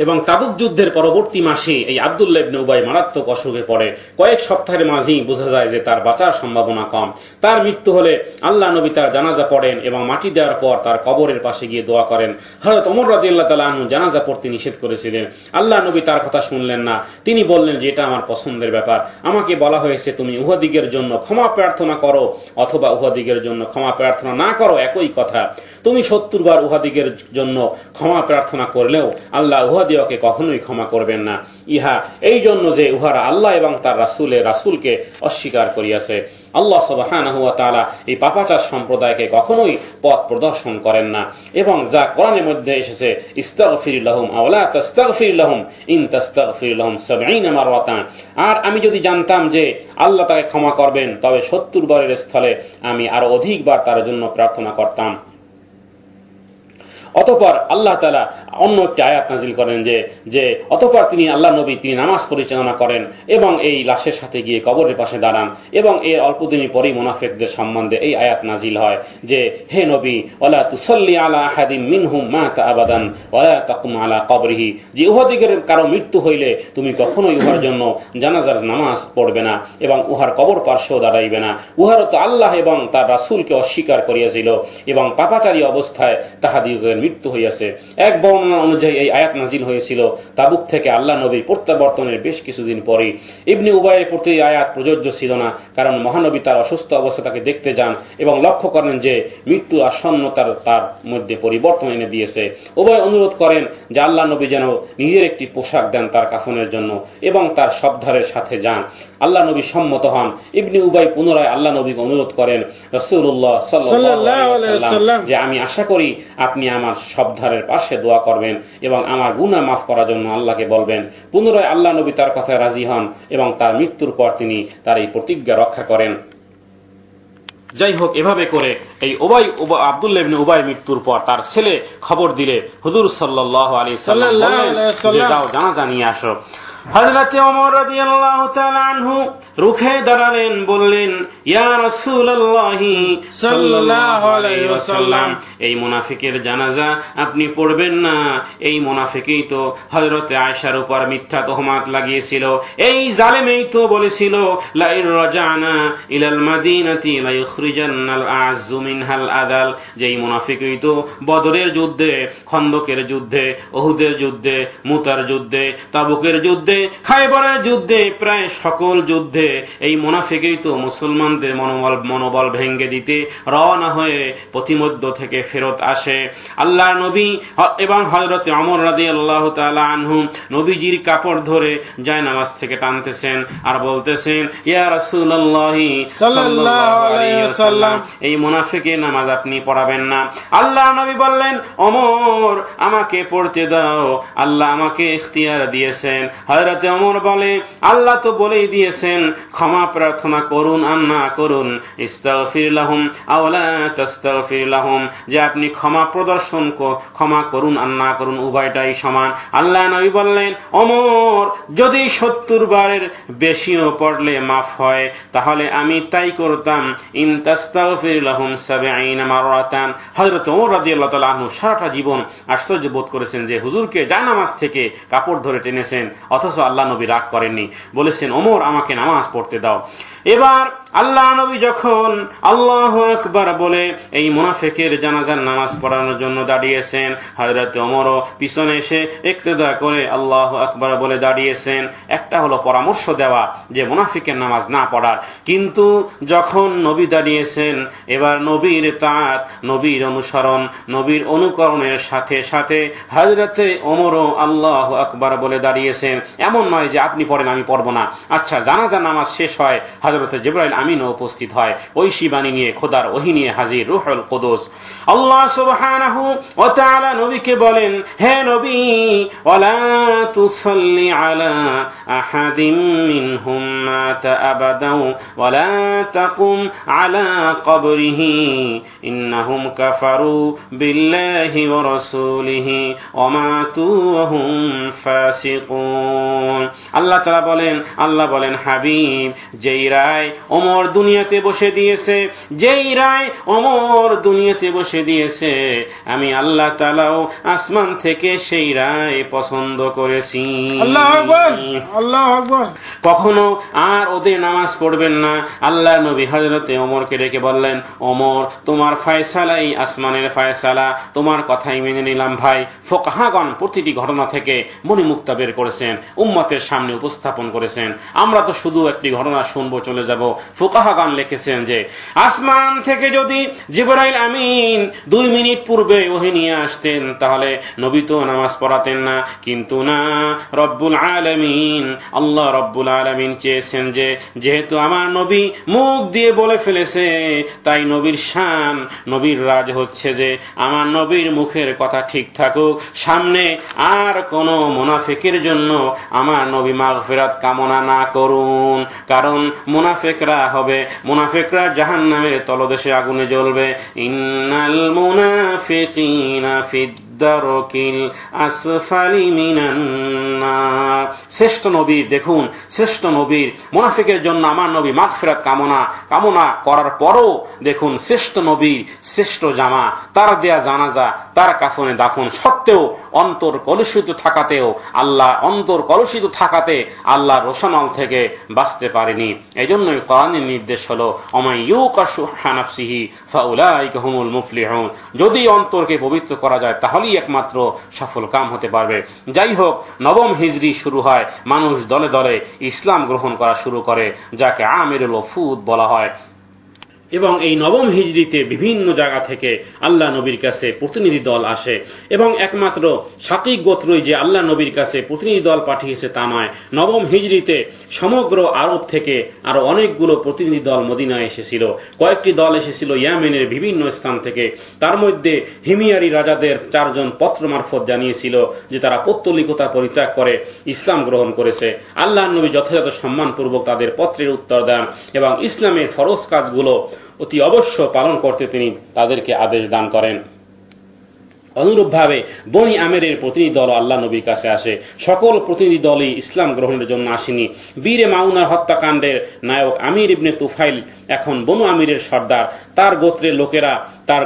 এবং তাবুক যুদ্ধের পরবর্তী মাসে এই আব্দুল্লাহ ইবনে উবাই মারাত্মক অসুখে পড়ে। কয়েক সপ্তাহের মাঝেই বোঝা যায় যে তার বাঁচার সম্ভাবনা কম। তার মৃত্যু হলে আল্লাহ নবী তার জানাজা পড়েন এবং মাটি দেওয়ার পর তার কবরের পাশে গিয়ে দোয়া করেন। হযরত ওমর রাদিয়াল্লাহু তাআলা আনহু জানাজা পড়তে নিষেধ করেছিলেন। আল্লাহ নবী তার কথা শুনলেন না। তিনি বললেন যে এটা আমার পছন্দের ব্যাপার, আমাকে বলা হয়েছে তুমি উহুদিগের জন্য ক্ষমা প্রার্থনা করো অথবা উহুদিগের জন্য ক্ষমা প্রার্থনা না করো, একই কথা। তুমি 70 বার উহুদিগের জন্য ক্ষমা প্রার্থনা করলেও আল্লাহ উহুদিয়কে কখনোই ক্ষমা করবেন না। ইহা এই জন্য যে উহারা আল্লাহ এবং তার রাসূলকে অস্বীকার করিয়াছে। আল্লাহ সুবহানাহু ওয়া তাআলা এই পাপাচার সম্প্রদায়কে কখনোই পথ প্রদর্শন করেন না। এবং যা কোরআনের মধ্যে এসেছে, ইস্তাগফির লাহুম আও লা তাস্তাগফির লাহুম ইন তাস্তাগফির লাহুম 70 মাররাতান। আর আমি যদি জানতাম যে আল্লাহ তাকে ক্ষমা করবেন, তবে 70 বারের স্থলে আমি আরো অধিকবার তার জন্য প্রার্থনা করতাম। অতঃপর আল্লাহ তাআলা অন্য একটি আয়াত নাজিল করেন যে অতঃপর আল্লাহ নবী তিনি নামাজ পরিচালনা করেন এবং এই লাশের সাথে গিয়ে কবরের পাশে দাঁড়ান। এবং এর অল্পদিনই পরেই মুনাফিকদের সম্বন্ধে এই আয়াত নাজিল হয় যে হে নবী, ওয়ালা তুসাল্লি আলা আহাদিম মিনহুম মাতা আবাদান ওয়ালা তাকুম আলা কবরিহি, যে উহুদিগের কারো মৃত্যু হইলে তুমি কখনোই উহার জন্য জানাজার নামাজ পড়বে না এবং উহার কবর পার্শ্বেও দাঁড়াইবে না। উহারও তো আল্লাহ এবং তার রাসূলকে অস্বীকার করিয়াছিল এবং পাপাচারী অবস্থায় তাহাদিগের মৃত্যু হইয়াছে। এক বর্ণনা অনুযায়ী এই আয়াত নাজিল হয়েছিল তাবুক থেকে আল্লাহ নবী প্রত্যাবর্তনের বেশ কিছুদিন পরে। ইবনে উবাইয়ের প্রতি আয়াত প্রযোজ্য ছিল না, কারণ মহানবী তার অসুস্থ অবস্থা তাকে দেখতে যান এবং লক্ষ্য করেন যে মৃত্যু আসন্নতার তার মধ্যে পরিবর্তন এনে দিয়েছে। উবাই অনুরোধ করেন যে আল্লাহ নবী যেন নিজের একটি পোশাক দেন তার কাফনের জন্য এবং তার শবধারের সাথে যান। আল্লাহ নবী সম্মত হন। ইবনে উবাই পুনরায় আল্লাহ নবীকে অনুরোধ করেন, রাসূলুল্লাহ সাল্লাল্লাহু আলাইহি ওয়াসাল্লাম, যে আমি আশা করি আপনি আমার শবধারের পাশে দোয়া করবেন এবং আমার গুনাহ মাফ করার জন্য আল্লাহকে বলবেন। পুনরায় আল্লাহ নবী তার কথায় রাজি হন এবং তার মৃত্যুর পর তিনি তার এই প্রতিজ্ঞা রক্ষা করেন। যাই হোক, এভাবে করে এই আব্দুল্লাহ ইবনে উবাই মৃত্যুর পর তার ছেলে খবর দিলে হুজুর সাল্লাল্লাহু আলাইহি ওয়াসাল্লাম বললেন যে যাও জানাজা নিয়ে আসো। হযরতে ওমর রাদিয়াল্লাহু তাআলা আনহু রুখে দাঁড়ালেন, বললেন, ইয়া রাসূলুল্লাহ সাল্লাল্লাহু আলাইহি ওয়াসাল্লাম, এই মুনাফিকের জানাজা আপনি পড়বেন না। এই মুনাফিকই তো হযরতে আয়েশার উপর মিথ্যা তহমাত লাগিয়েছিল। এই জালেমই তো বলেছিল, লা ইন রাজানা ইলাল মাদিনাতি লা ইখরিজান্নাল আ'যু মিনহাল আদাল। যেই মুনাফিকই তো বদরের যুদ্ধে, খন্দকের যুদ্ধে, উহুদের যুদ্ধে, মুতার যুদ্ধে, তাবুকের যুদ্ধে, খায়বরের যুদ্ধে, প্রায় সকল যুদ্ধে এই মুনাফিকই তো মুসলমানদের মনোবল ভেঙে দিতে রওনা হয়ে প্রতিমধ্য থেকে ফেরত আসে। আল্লাহ নবী এবং হযরতে ওমর রাদিয়াল্লাহু তাআলা আনহু নবীজির কাপড় ধরে জায়নামাজ থেকে টানতেছেন আর বলতেছেন, ইয়া রাসূলুল্লাহ সাল্লাল্লাহু আলাইহি ওয়াসাল্লাম, এই মুনাফিকের নামাজ আপনি পড়াবেন না। আল্লাহ নবী বললেন, ওমর আমাকে পড়তে দাও, আল্লাহ আমাকে ইখতিয়ার দিয়েছেন। হযরতে ওমর বলে, আল্লাহ তো বলেই দিয়েছেন, ক্ষমা প্রার্থনা করুন আর না করুন, ইস্তাগফির লাহুম আও লা তাস্তাগফির লাহুম, যে আপনি ক্ষমা করুন আর না করুন উভয়টাই সমান। আল্লাহ নবী বললেন, ওমর যদি 70 বারের বেশিও পড়লে মাফ হয় তাহলে আমি তাই করতাম, ইন তাস্তাগফির লাহুম 70 মাররাতান। হযরত ওমর রাদিয়াল্লাহু তাআলা আনহু সারাটা জীবন আশ্চর্য বোধ করেছেন যে হুজুরকে জায়নামাজ থেকে কাপড় ধরে টেনেছেন, অথচ আল্লাহ নবী রাগ করেননি, বলেছেন, ওমর আমাকে নামাজ পড়তে দাও। এবার আল্লাহ নবী যখন আল্লাহু আকবার বলে এই মুনাফিকের জানাজার নামাজ পড়ানোর জন্য দাঁড়িয়েছেন, হযরত ওমরও পিছনে এসে ইক্তেদা করে আল্লাহু আকবার বলে দাঁড়িয়েছেন। একটা হলো পরামর্শ দেওয়া যে মুনাফিকের নামাজ না পড়ার, কিন্তু যখন নবী দাঁড়িয়েছেন এবার নবীর তাআত, নবীর অনুসরণ, নবীর অনুকরণের সাথে সাথে হযরতে ওমরও আল্লাহু আকবার বলে দাঁড়িয়েছেন। এমন নয় যে আপনি পড়েন আমি পড়বো না। আচ্ছা, জানাজা নামাজ শেষ হয়, হযরতে জিবরাইল আমিনও উপস্থিত হয়, ঐশী বাণী নিয়ে, খোদার ওহী নিয়ে হাজির রূহুল কুদুস। আল্লাহ সুবহানাহু ওয়া তাআলা নবীকে বলেন, হে নবী, ওয়ালা তুসাল্লি আলা আহাদিম মিনহুম মাতা আবাদাও ওয়ালা তাকুম আলা কবরিহি ইন্নাহুম কাফারু বিল্লাহি ওয়া রাসূলিহি ওয়া মাতু ওয়া হুম ফাসিকুন। আল্লাহ তাআলা বলেন, আল্লাহ বলেন, হাবিব, যেই রায় ওমর দুনিয়াতে বসে দিয়েছে, যেই রায় ওমর দুনিয়াতে বসে দিয়েছে, আমি আল্লাহ তাআলাও আসমান থেকে সেই রায় পছন্দ করেছি। আল্লাহু আকবার, আল্লাহু আকবার। কখনো আর ওদের নামাজ পড়বেন না। আল্লাহ নবী হযরতে ওমরকে ডেকে বললেন, ওমর, তোমার ফয়সালাই আসমানের ফয়সালা, তোমার কথাই মেনে নিলাম ভাই। ফুকাহাগণ প্রতিটি ঘটনা থেকে মণিমুক্তা বের করেছেন, উম্মতের সামনে উপস্থাপন করেছেন। আমরা তো শুধু একটি ঘটনা শুনবো, চলে যাব। ফুকাহাগণ লিখেছেন যে আসমান থেকে যদি জিবরাইল আমিন 2 মিনিট পূর্বে ওহী নিয়ে আসতেন তাহলে নবী তো নামাজ পড়াতেন না, কিন্তু না, রব্বুল আলামিন, আল্লাহ রব্বুল আলামিন চেয়েছেন যে যেহেতু আমার নবী মুখ দিয়ে বলে ফেলেছে, তাই নবীর শান, নবীর রাজ হচ্ছে যে আমার নবীর মুখের কথা ঠিক থাকুক, সামনে আর কোন মুনাফিকের জন্য আমার নবী মাগফিরাত কামনা না করুন, কারণ মুনাফিকরা জাহান্নামের তলদেশে আগুনে জ্বলবে। ইন্নাল মুনাফিকিনা ফিদ দারকিল আসফালি মিনান শ্রেষ্ঠ নবী, দেখুন শ্রেষ্ঠ নবীর মুনাফিকের জন্য আমার নবী মাগফিরাত কামনা করার পরও দেখুন শ্রেষ্ঠ নবীর শ্রেষ্ঠ জামা, তার দেয়া জানাজা, তার কাফনে দাফন সত্ত্বেও অন্তর কলুষিত থাকাতে আল্লাহ রোশনাল থেকে বাঁচতে পারেনি। এই জন্যই কোরআনের নির্দেশ হলো ওমান ইউকা শুহা নাফসিহি ফাউলাইকা হুমুল মুফলিহুন, যদি অন্তরকে পবিত্র করা যায় তাহলেই একমাত্র সফল কাম হতে পারবে। যাই হোক, নবম হিজরি শুরু হয়, মানুষ দলে দলে ইসলাম গ্রহণ করা শুরু করে, যাকে আমিরুল ওফুদ বলা হয়। এবং এই নবম হিজরিতে বিভিন্ন জায়গা থেকে আল্লাহ নবীর কাছে প্রতিনিধি দল আসে, এবং একমাত্র শাকিক গোত্রই যে আল্লাহ নবীর কাছে প্রতিনিধি দল পাঠিয়েছে তা নয়। নবম হিজরিতে সমগ্র আরব থেকে আরো অনেকগুলো প্রতিনিধি দল মদিনায় এসেছিল। কয়েকটি দল এসেছিল ইয়ামেনের বিভিন্ন স্থান থেকে। তার মধ্যে হিমিয়ারি রাজাদের 4 জন পত্র মারফত জানিয়েছিল যে তারা পৌত্তলিকতা পরিত্যাগ করে ইসলাম গ্রহণ করেছে। আল্লাহ নবী যথাযথ সম্মানপূর্বক তাদের পত্রের উত্তর দেন এবং ইসলামের ফরজ কাজগুলো অতি অবশ্য পালন করতে তিনি তাদেরকে আদেশ দান করেন। অনুরূপভাবে বনি আমেরের প্রতিনিধি দল আল্লাহ নবীর কাছে আসে। সকল প্রতিনিধি দলই ইসলাম গ্রহণের জন্য আসেনি। বীরে মাউনার হত্যাকাণ্ডের নায়ক আমির ইবনে তুফাইল এখন বনু আমিরের সর্দার। তার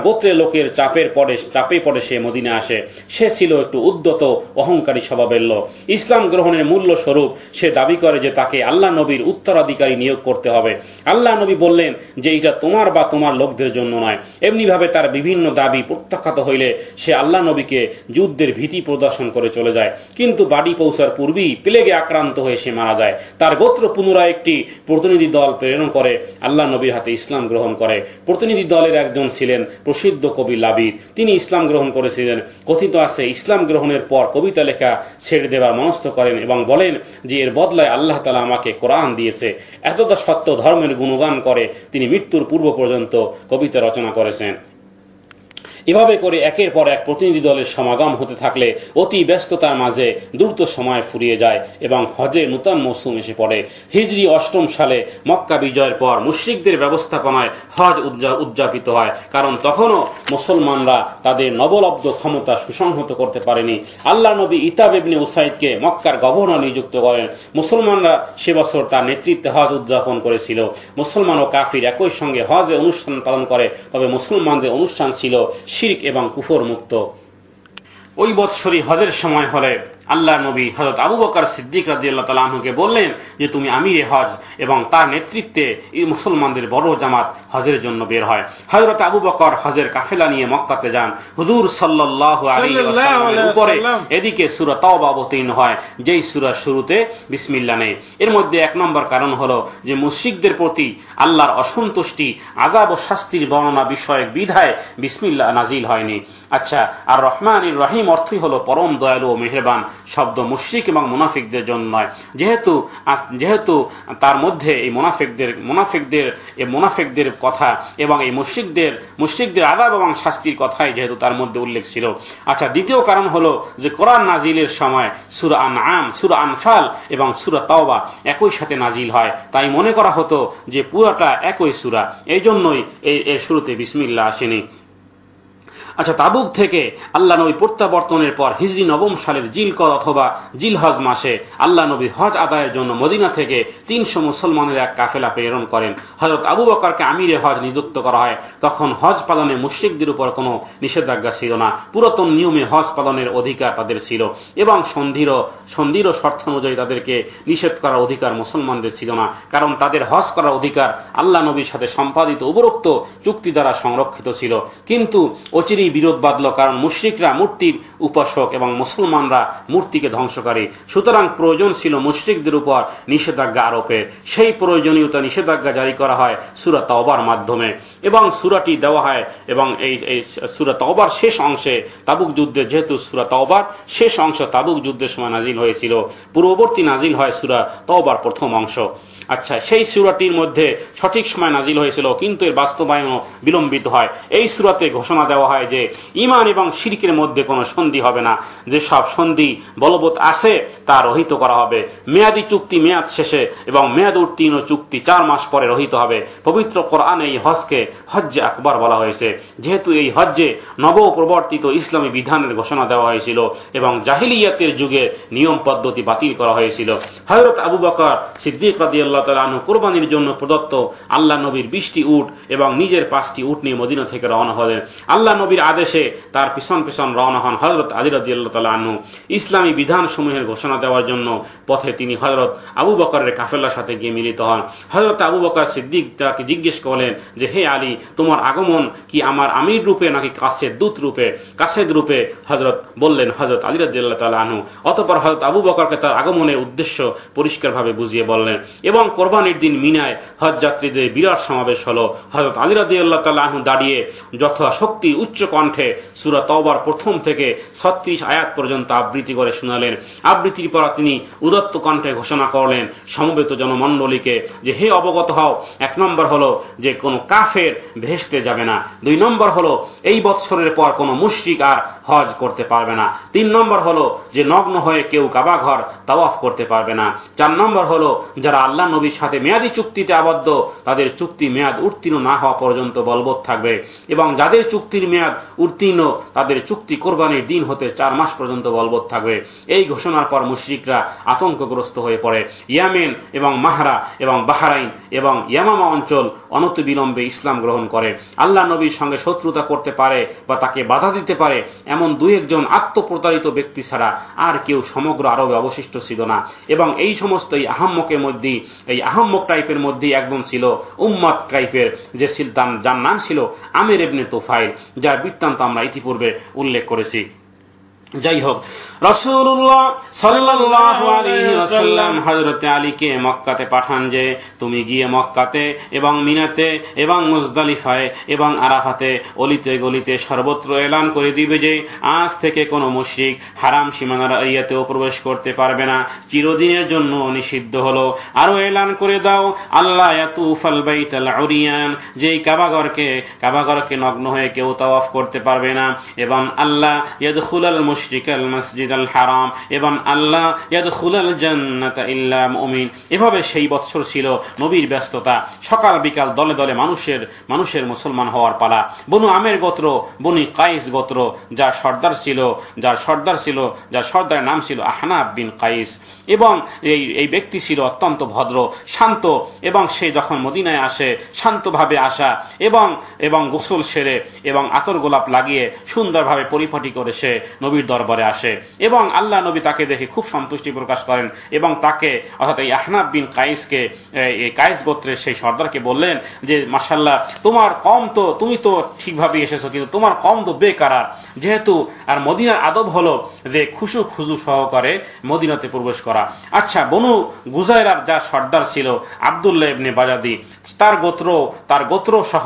গোত্রের লোকের চাপে পড়ে সে মদিনা আসে। সে ছিল একটু উদ্যত অহংকারী স্বভাবের লোক। ইসলাম গ্রহণের মূল্য স্বরূপ সে দাবি করে যে তাকে আল্লাহ নবীর উত্তরাধিকারী নিয়োগ করতে হবে। আল্লাহ নবী বললেন যে এটা তোমার বা তোমার লোকদের জন্য নয়। এমনিভাবে তার বিভিন্ন দাবি প্রত্যাখ্যাত হইলে সে আল্লাহ নবীকে যুদ্ধের ভীতি প্রদর্শন করে চলে যায়। কিন্তু বাড়ি পৌঁছার পূর্বেই প্লেগে আক্রান্ত হয়ে সে মারা যায়। তার গোত্র পুনরায় একটি প্রতিনিধি দল প্রেরণ করে আল্লাহ নবীর হাতে ইসলাম গ্রহণ করে। প্রতিনিধি দলের একজন ছিলেন প্রসিদ্ধ কবি লাবিদ। তিনি ইসলাম গ্রহণ করেছিলেন। কথিত আছে ইসলাম গ্রহণের পর কবিতা লেখা ছেড়ে দেওয়ার মনস্থ করেন এবং বলেন যে এর বদলায় আল্লাহ তাআলা আমাকে কোরআন দিয়েছে। এতটা সত্য ধর্মের গুণগান করে তিনি মৃত্যুর পূর্ব পর্যন্ত কবিতা রচনা করেছেন। এভাবে করে একের পর এক প্রতিনিধি দলের সমাগম হতে থাকলে অতি ব্যস্ততার মাঝে দ্রুত সময় ফুরিয়ে যায় এবং হজের নূতন মৌসুম এসে পড়ে। হিজরি 8ম সালে মক্কা বিজয়ের পর মুশরিকদের ব্যবস্থাপনায় হজ উদযাপিত হয়, কারণ তখনও মুসলমানরা তাদের নবলব্ধ ক্ষমতা সুসংহত করতে পারেনি। আল্লাহ নবী ইতাব ইবনে উসাইদকে মক্কার গভর্নর নিযুক্ত করেন। মুসলমানরা সে বছর তার নেতৃত্বে হজ উদযাপন করেছিল। মুসলমান ও কাফির একই সঙ্গে হজে অনুষ্ঠান পালন করে, তবে মুসলমানদের অনুষ্ঠান ছিল শিরক এবং কুফর মুক্ত। ওই বৎসরই হজের সময় হলে আল্লাহ নবী হযরত আবু বকর সিদ্দিক রাদিয়াল্লাহু তাআলা আনহুকে বললেন যে তুমি আমিরে হজ, এবং তার নেতৃত্বে এই মুসলমানদের বড় জামাত হজের জন্য বের হয়। হযরত আবু বকর হজের কাফেলা নিয়ে মক্কাতে যান। হুজুর সাল্লাল্লাহু আলাইহি ওয়াসাল্লামের উপরে এদিকে সূরা তাওবা অবতীর্ণ হয়, যেই সূরার শুরুতে বিসমিল্লাহ নেই। এর মধ্যে 1 নম্বর কারণ হলো যে মুশরিকদের প্রতি আল্লাহর অসন্তুষ্টি, আযাব ও শাস্তির বর্ণনা বিষয়ক বিধায় বিসমিল্লাহ নাজিল হয়নি। আচ্ছা, আর রহমানির রহিম অর্থই হলো পরম দয়ালু ও মেহেরবান শব্দ মুশরিক এবং মুনাফিকদের জন্য নয়, যেহেতু তার মধ্যে এই মুনাফিকদের কথা এবং এই মুশরিকদের আযাব এবং শাস্তির কথাই যেহেতু তার মধ্যে উল্লেখ ছিল। আচ্ছা, দ্বিতীয় কারণ হলো যে কোরআন নাজিলের সময় সূরা আনআম, সূরা আনফাল এবং সূরা তাওবা একই সাথে নাজিল হয়, তাই মনে করা হতো যে পুরোটা একই সূরা, এই জন্যই এর শুরুতে বিসমিল্লাহ আসেনি। আচ্ছা, তাবুক থেকে আল্লাহ নবী প্রত্যাবর্তনের পর হিজরি 9ম সালের জিলকদ অথবা জিলহজ মাসে আল্লাহ নবী হজ আদায়ের জন্য মদিনা থেকে 300 মুসলমানের এক কাফেলা প্রেরণ করেন। হযরত আবু বকরকে আমিরে হজ নিযুক্ত করা হয়। তখন হজ পালনে মুশরিকদের উপর কোনো নিষেধাজ্ঞা ছিল না। পুরাতন নিয়মে হজ পালনের অধিকার তাদের ছিল এবং সন্ধির শর্ত অনুযায়ী তাদেরকে নিষেধ করার অধিকার মুসলমানদের ছিল না, কারণ তাদের হজ করার অধিকার আল্লাহ নবীর সাথে সম্পাদিত উপরোক্ত চুক্তি দ্বারা সংরক্ষিত ছিল। কিন্তু অচিরেই বিরোধ বাঁধল, কারণ মুশরিকরা মূর্তির উপাসক এবং মুসলমানরা মূর্তিকে ধ্বংসকারী। সুতরাং প্রয়োজন ছিল মুশরিকদের উপর নিষেধাজ্ঞা আরোপের। সেই প্রয়োজনীয়তা নিষেধাজ্ঞা জারি করা হয় সূরা তাওবার মাধ্যমে, এবং সূরাটি দেওয়া হয় এবং এই সূরা তাওবার শেষ অংশে তাবুক যুদ্ধে, যেহেতু সূরা তাওবার শেষ অংশ তাবুক যুদ্ধের সময় নাজিল হয়েছিল, পূর্ববর্তী নাজিল হয় সূরা তাওবার প্রথম অংশ। আচ্ছা, সেই সূরাটির মধ্যে সঠিক সময় নাজিল হয়েছিল, কিন্তু এর বাস্তবায়নও বিলম্বিত হয়। এই সূরাতে ঘোষণা দেওয়া হয় যে ঈমান এবং শিরকের মধ্যে কোনো সন্ধি হবে না, যে সব সন্ধি বলবৎ আছে তা রহিত করা হবে। মেয়াদি চুক্তি মেয়াদ শেষে এবং মেয়াদ উত্তীর্ণ চুক্তি 4 মাস পরে রহিত হবে। পবিত্র কোরআনে এই হজকে হজ্জে আকবর বলা হয়েছে, যেহেতু এই হজ্জে নবপ্রবর্তিত ইসলামী বিধানের ঘোষণা দেওয়া হয়েছিল এবং জাহিলিয়াতের যুগে নিয়ম পদ্ধতি বাতিল করা হয়েছিল। হযরত আবু বকর সিদ্দিক রাদিয়াল্লাহু তাআলা আনহু কুরবানির জন্য প্রদত্ত আল্লাহ নবীর 20টি উট এবং নিজের 5টি উট নিয়ে মদিনা থেকে রওনা হলেন। আল্লাহ নবীর আদেশে তার পিছন পিছন রওনা হন হযরত আলী রাদিয়াল্লাহু তাআলা আনহু। ইসলামী বিধান সমূহের ঘোষণা দেওয়ার জন্য পথে তিনি হযরত আবু বকরের কাফেলার সাথে গিয়ে মিলিত হন। হযরত আবু বকর সিদ্দিক তাকে জিজ্ঞেস করলেন যে, হে আলী, তোমার আগমন কি আমার আমির রূপে নাকি কাসেদ দূত রূপে? কাসেদ রূপে হযরত বললেন হযরত আলী রাদিয়াল্লাহু তাআলা আনহু। অতঃপর হযরত আবু বকরকে তার আগমনের উদ্দেশ্য পরিষ্কারভাবে বুঝিয়ে বললেন এবং কোরবানির দিন মিনায় হজ যাত্রীদের বিরাট সমাবেশ হলো। হযরত আলী রাদিয়াল্লাহু তাআলা আনহু দাঁড়িয়ে যথাশক্তি উচ্চ কণ্ঠে সূরা তাওবার প্রথম থেকে 36 আয়াত পর্যন্ত আবৃত্তি করে শোনালেন। আবৃত্তির পর তিনি উদাত্ত কণ্ঠে ঘোষণা করলেন সমবেত জনমণ্ডলীকে যে, হে অবগত হও, 1 নম্বর হলো যে কোনো কাফের ভেস্তে যাবে না। 2 নম্বর হলো এই বৎসরের পর কোনো মুশরিক আর হজ করতে পারবে না। 3 নম্বর হলো যে নগ্ন হয়ে কেউ কাবা ঘর তাওয়াফ করতে পারবে না। 4 নম্বর হলো যারা আল্লাহ নবীর সাথে মেয়াদি চুক্তিতে আবদ্ধ তাদের চুক্তি মেয়াদ উত্তীর্ণ না হওয়া পর্যন্ত বলবৎ থাকবে এবং যাদের চুক্তির মেয়াদ উত্তীর্ণ তাদের চুক্তি কোরবানির দিন হতে 4 মাস পর্যন্ত বলবৎ থাকবে। এই ঘোষণার পর মুশরিকরা আতঙ্কগ্রস্ত হয়ে পড়ে। ইয়েমেন এবং মাহরা এবং বাহরাইন এবং ইয়ামামা অঞ্চল অনতিবিলম্বে ইসলাম গ্রহণ করে। আল্লাহ নবীর সঙ্গে শত্রুতা করতে পারে বা তাকে বাধা দিতে পারে এমন 2-1 জন আত্মপ্রতারিত ব্যক্তি ছাড়া আর কেউ সমগ্র আরবে অবশিষ্ট ছিল না। এবং এই সমস্ত এই আহাম্মকের মধ্যেই, এই আহাম্মক টাইপের মধ্যেই একজন ছিল উম্মাদ টাইপের, যে সুলতান যার নাম ছিল আমির ইবনে তুফাইল, যার বৃত্তান্ত আমরা ইতিপূর্বে উল্লেখ করেছি। যাই হোক, রাসূলুল্লাহ সাল্লাল্লাহু আলাইহি ওয়াসাল্লাম হযরত আলীকে মক্কাতে পাঠান যে তুমি গিয়ে মক্কাতে এবং মিনাতে এবং মুজদালিফায় এবং আরাফাতে অলিতে গলিতে সর্বত্র এলান করে দিবে যে আজ থেকে কোনো মুশরিক হারাম সীমানার এরিয়াতেও প্রবেশ করতে পারবে না, চিরদিনের জন্য নিষিদ্ধ হলো। আরো এলান করে দাও আল্লাহ ইয়াতুফাল বাইতাল উরিয়ান, যেই কাবাঘরকে নগ্ন হয়ে কেউ তাওয়াফ করতে পারবে না, এবং আল্লাহ ইয়াদখুলাল মুশরিকাল মসজিদাল হারাম, এবং আল্লাহ ইয়াদখুলাল জান্নাতা ইল্লা মুমিন। এভাবে সেই বৎসর ছিল নবীর ব্যস্ততা। সকাল বিকাল দলে দলে মানুষের মুসলমান হওয়ার পালা। বনু আমের গোত্র, বনি কাইস গোত্র, যার সর্দারের নাম ছিল আহনাব বিন কাইস, এবং এই ব্যক্তি ছিল অত্যন্ত ভদ্র শান্ত, এবং সে যখন মদিনায় আসে শান্তভাবে আসা এবং গোসল সেরে এবং আতর গোলাপ লাগিয়ে সুন্দরভাবে পরিপাটি করে সে নবীর দরবারে আসে এবং আল্লাহ নবী তাকে দেখে খুব সন্তুষ্টি প্রকাশ করেন এবং তাকে অর্থাৎ এই আহনাব বিন কাইসকে, এই কাইস গোত্রের সেই সর্দারকে বললেন যে মাশাআল্লাহ, তোমার কম তো, তুমি তো ঠিকভাবে এসেছো, কিন্তু তোমার কম তো বেকারার। যেহেতু আর মদিনার আদব হলো যে খুজু সহকারে মদিনাতে প্রবেশ করা। আচ্ছা, বনু গুজাইরার যা সর্দার ছিল আব্দুল্লাহ ইবনে বাজাদি, তার গোত্র সহ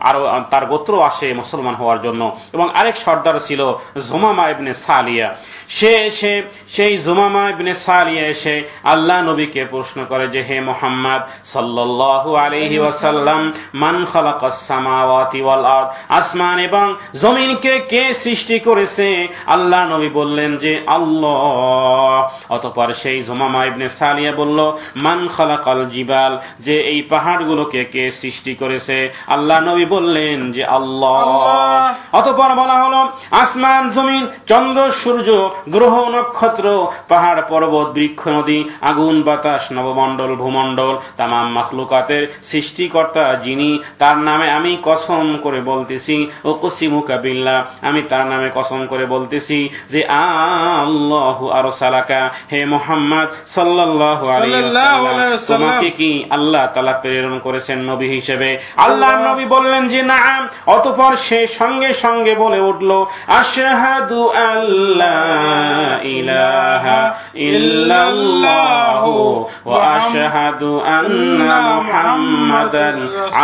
আরো তার গোত্র আসে মুসলমান হওয়ার জন্য, এবং আরেক সর্দার ছিল জুমামা ইবনে সালিয়া। সেই জুমামা ইবনে সালিয়া এসে আল্লাহ নবীকে প্রশ্ন করে যে হে মুহাম্মদ সাল্লাল্লাহু আলাইহি ওয়াসাল্লাম, মান খালাকাস সামাওয়াতি ওয়াল আরদ, আসমান এবং জমিনকে কে সৃষ্টি করেছে? আল্লাহ নবী বললেন যে আল্লাহ। অতঃপর সেই জুমামা ইবনে সালিয়া বলল, মান খালাকাল জিবাল, যে এই পাহাড়গুলোকে কে সৃষ্টি করেছে? আল্লাহ নবী বললেন যে আল্লাহ। অতঃপর বলা হলো আসমান জমিন, চন্দ্র সূর্য, গ্রহ নক্ষত্র, পাহাড় পর্বত, বৃক্ষ নদী, আগুন বাতাস, নবমণ্ডল ভূমণ্ডল, তামাম মাখলুকাতের সৃষ্টিকর্তা যিনি, তার নামে আমি কসম করে বলতেছি, ও কসিমুকা বিল্লাহ, আমি তার নামে কসম করে বলতেছি যে আল্লাহু আরসালাকা, হে মুহাম্মদ সাল্লাল্লাহু আলাইহি ওয়াসাল্লাম, তোমাকে কি আল্লাহ তাআলা প্রেরণ করেছেন নবী হিসেবে? আল্লাহর নবী বললেন যে নাম। অতঃপর সে সঙ্গে সঙ্গে বলে উঠল, আশহাদু আল্লা ইলাহা ইল্লাল্লাহু ওয়া আশহাদু আন্না মুহাম্মাদান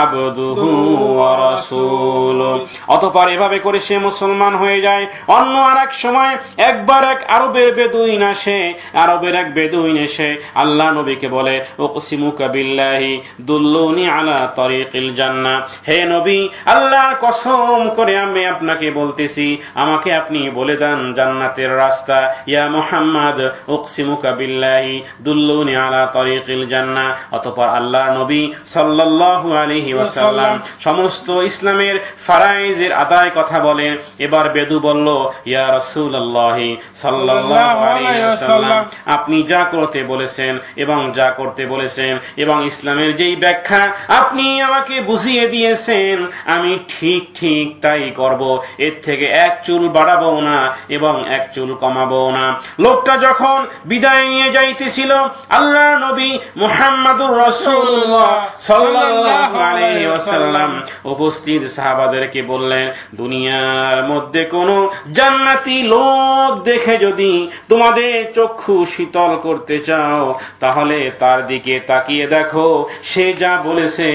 আবদুহু ওয়া রাসূলুহু। অতঃপর এভাবে করে সে মুসলমান হয়ে যায়। অন্য আরেক সময় একবার এক আরবের বেদুইন আসে, আরবের এক বেদুইন এসে আল্লাহ নবীকে বলে, উকসিমুকা বিল্লাহি দুল্লুনি আলা তরিকিল জান্নাহ, হে নবী আল্লাহর কসম করে আমি আপনাকে বলতেছি, আমাকে আপনি বলে দেন জান্নাতের রাস্তা। ইয়া মুহাম্মদ উকসিমুকা বিল্লাহি দুল্লুনি আলা তরিকিল জান্নাহ। অতঃপর আল্লাহর নবী সাল্লাল্লাহু আলাইহি ওয়াসাল্লাম সমস্ত ইসলামের ফারাইজের আদায় কথা বলেন। এবার বেদু বলল, ইয়া রাসূলুল্লাহ সাল্লাল্লাহু আলাইহি ওয়াসাল্লাম, আপনি যা করতে বলেছেন এবং যা করতে বলেছেন এবং ইসলামের যেই ব্যাখ্যা আপনি আমাকে বুঝিয়ে দিয়েছেন আমি ঠিক ঠিক তাই করব, এর থেকে এক চুল বাড়াবো না এবং এক চুল কমাবো না। লোকটা যখন বিদায় নিয়ে যাইতেছিল আল্লাহর নবী মুহাম্মদুর রাসূলুল্লাহ সাল্লাল্লাহু আলাইহি ওয়াসাল্লাম উপস্থিত সাহাবাদেরকে বললেন, দুনিয়ার মধ্যে কোন জান্নাতি লোক দেখে যদি তোমাদের চক্ষু শীতল করতে চাও তাহলে তার দিকে তাকিয়ে দেখো, সে যা বলেছে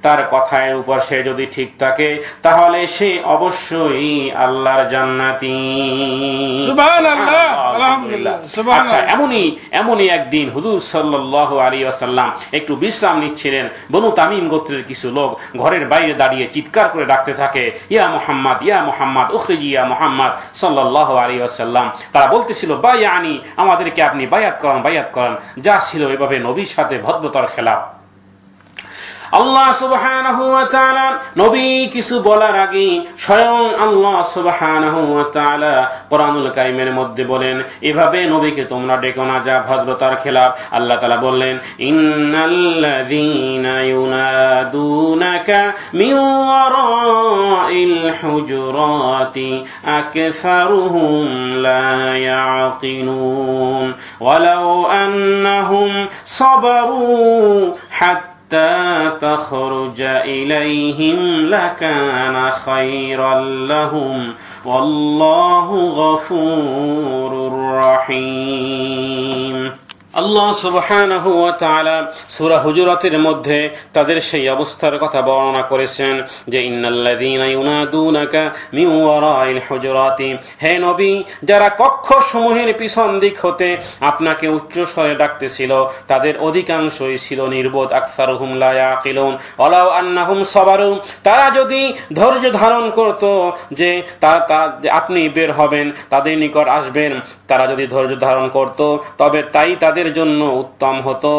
তার কথার উপর সে যদি ঠিক থাকে তাহলে সে অবশ্যই আল্লাহর জান্নাতি। সুবহানাল্লাহ, আলহামদুলিল্লাহ। আচ্ছা, এমনই একদিন হুজুর সাল্লাল্লাহু আলাইহি ওয়াসাল্লাম একটু বিশ্রাম নিচ্ছিলেন। বনু তামিম গোত্রের কিছু লোক ঘরের বাইরে দাঁড়িয়ে চিৎকার করে ডাকতে থাকে, ইয়া মুহাম্মদ, ইয়া মুহাম্মদ, উখরিজি ইয়া মুহাম্মদ সাল্লাল্লাহু আলাইহি ওয়াসাল্লাম। তারা বলতেছিল, বায়ানি, আমাদেরকে আপনি বায়াত করেন, বায়াত করেন। যা ছিল এভাবে নবীর সাথে ভদ্রতার খেলাফ। আল্লাহ সুবহানাহু ওয়া তাআলা নবী কিছু বলার আগে স্বয়ং আল্লাহ সুবহানাহু ওয়া তাআলা কোরআনুল কারীমের মধ্যে বলেন, এভাবে নবীকে তোমরা ডেকো না, যা ভদ্রতার খেলাফ। আল্লাহ তাআলা বললেন, ইন্নাল্লাযীনা ইউনাদুনাকা মিন ওয়ারাইল হুজুরাতি আকসারুহুম লা ইয়াকিলুন ওয়ালাউ আন্নাহুম সাবারু হাত্তা تخرج إليهم لكان خيرا لهم والله غفور رحيم। আল্লাহ সুবহানাহু ওয়া তাআলা সূরা হুজুরাতের মধ্যে তাদের সেই অবস্থার কথা বর্ণনা করেছেন যে, ইন্নাল্লাযীনা ইউনাদুনাকা মিন ওয়ারাইল হুজুরাতি, হে নবী যারা কক্ষসমূহের পিছন দিক হতে আপনাকে উচ্চ স্বরে ডাকতেছিল তাদের অধিকাংশই ছিল নির্বোধ। আকসারুহুম লা ইয়াকিলুন ওয়ালাউ আন্নাহুম সাবারু, তারা যদি ধৈর্য ধারণ করত যে আপনি বের হবেন, তাদের নিকট আসবেন, তারা যদি ধৈর্য ধারণ করত তবে তাই তাদের জন্য উত্তম হতো,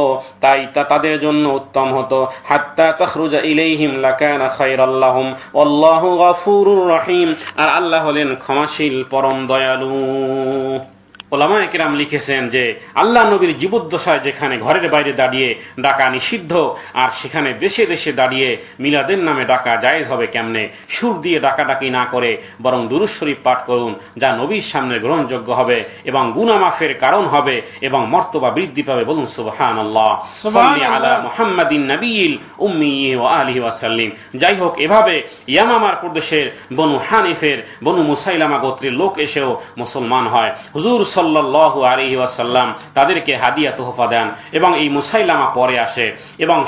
তাদের জন্য উত্তম হতো। হাত্তা তাখরুজা ইলাইহিম লাকানা খায়রাল লাহুম আল্লাহু গফুরুর রহিম, আর আল্লাহ হলেন ক্ষমাশীল পরম দয়ালু। ওলামায়ে কেরাম লিখেছেন যে আল্লাহ নবীর জীবদ্দশায় যেখানে ঘরের বাইরে দাঁড়িয়ে ডাকা নিষিদ্ধ, আর সেখানে দেশে দেশে দাঁড়িয়ে মিলাদের নামে ডাকা জায়েজ হবে কেমনে? সুর দিয়ে ডাকাডাকি না করে বরং দুরূদ শরীফ পাঠ করুন, যা নবীর সামনে গ্রহণযোগ্য হবে এবং গুনাহ মাফের কারণ হবে এবং মর্তবা বৃদ্ধি পাবে। বলুন সুবহানাল্লাহ। সাল্লি আলা মুহাম্মাদিন নাবিয়িল উম্মি ওয়া আলিহি ওয়া সাল্লিম। যাই হোক, এভাবে ইয়ামামার প্রদেশের বনু হানিফের বনু মুসাইলামা গোত্রের লোক এসেও মুসলমান হয়। হুজুর সাল্লাল্লাহু আলাইহি ওয়াসাল্লাম তাদেরকে হাদিয়া তোহফা দেন এবং এই মুসাইলামা পরে আসে এবং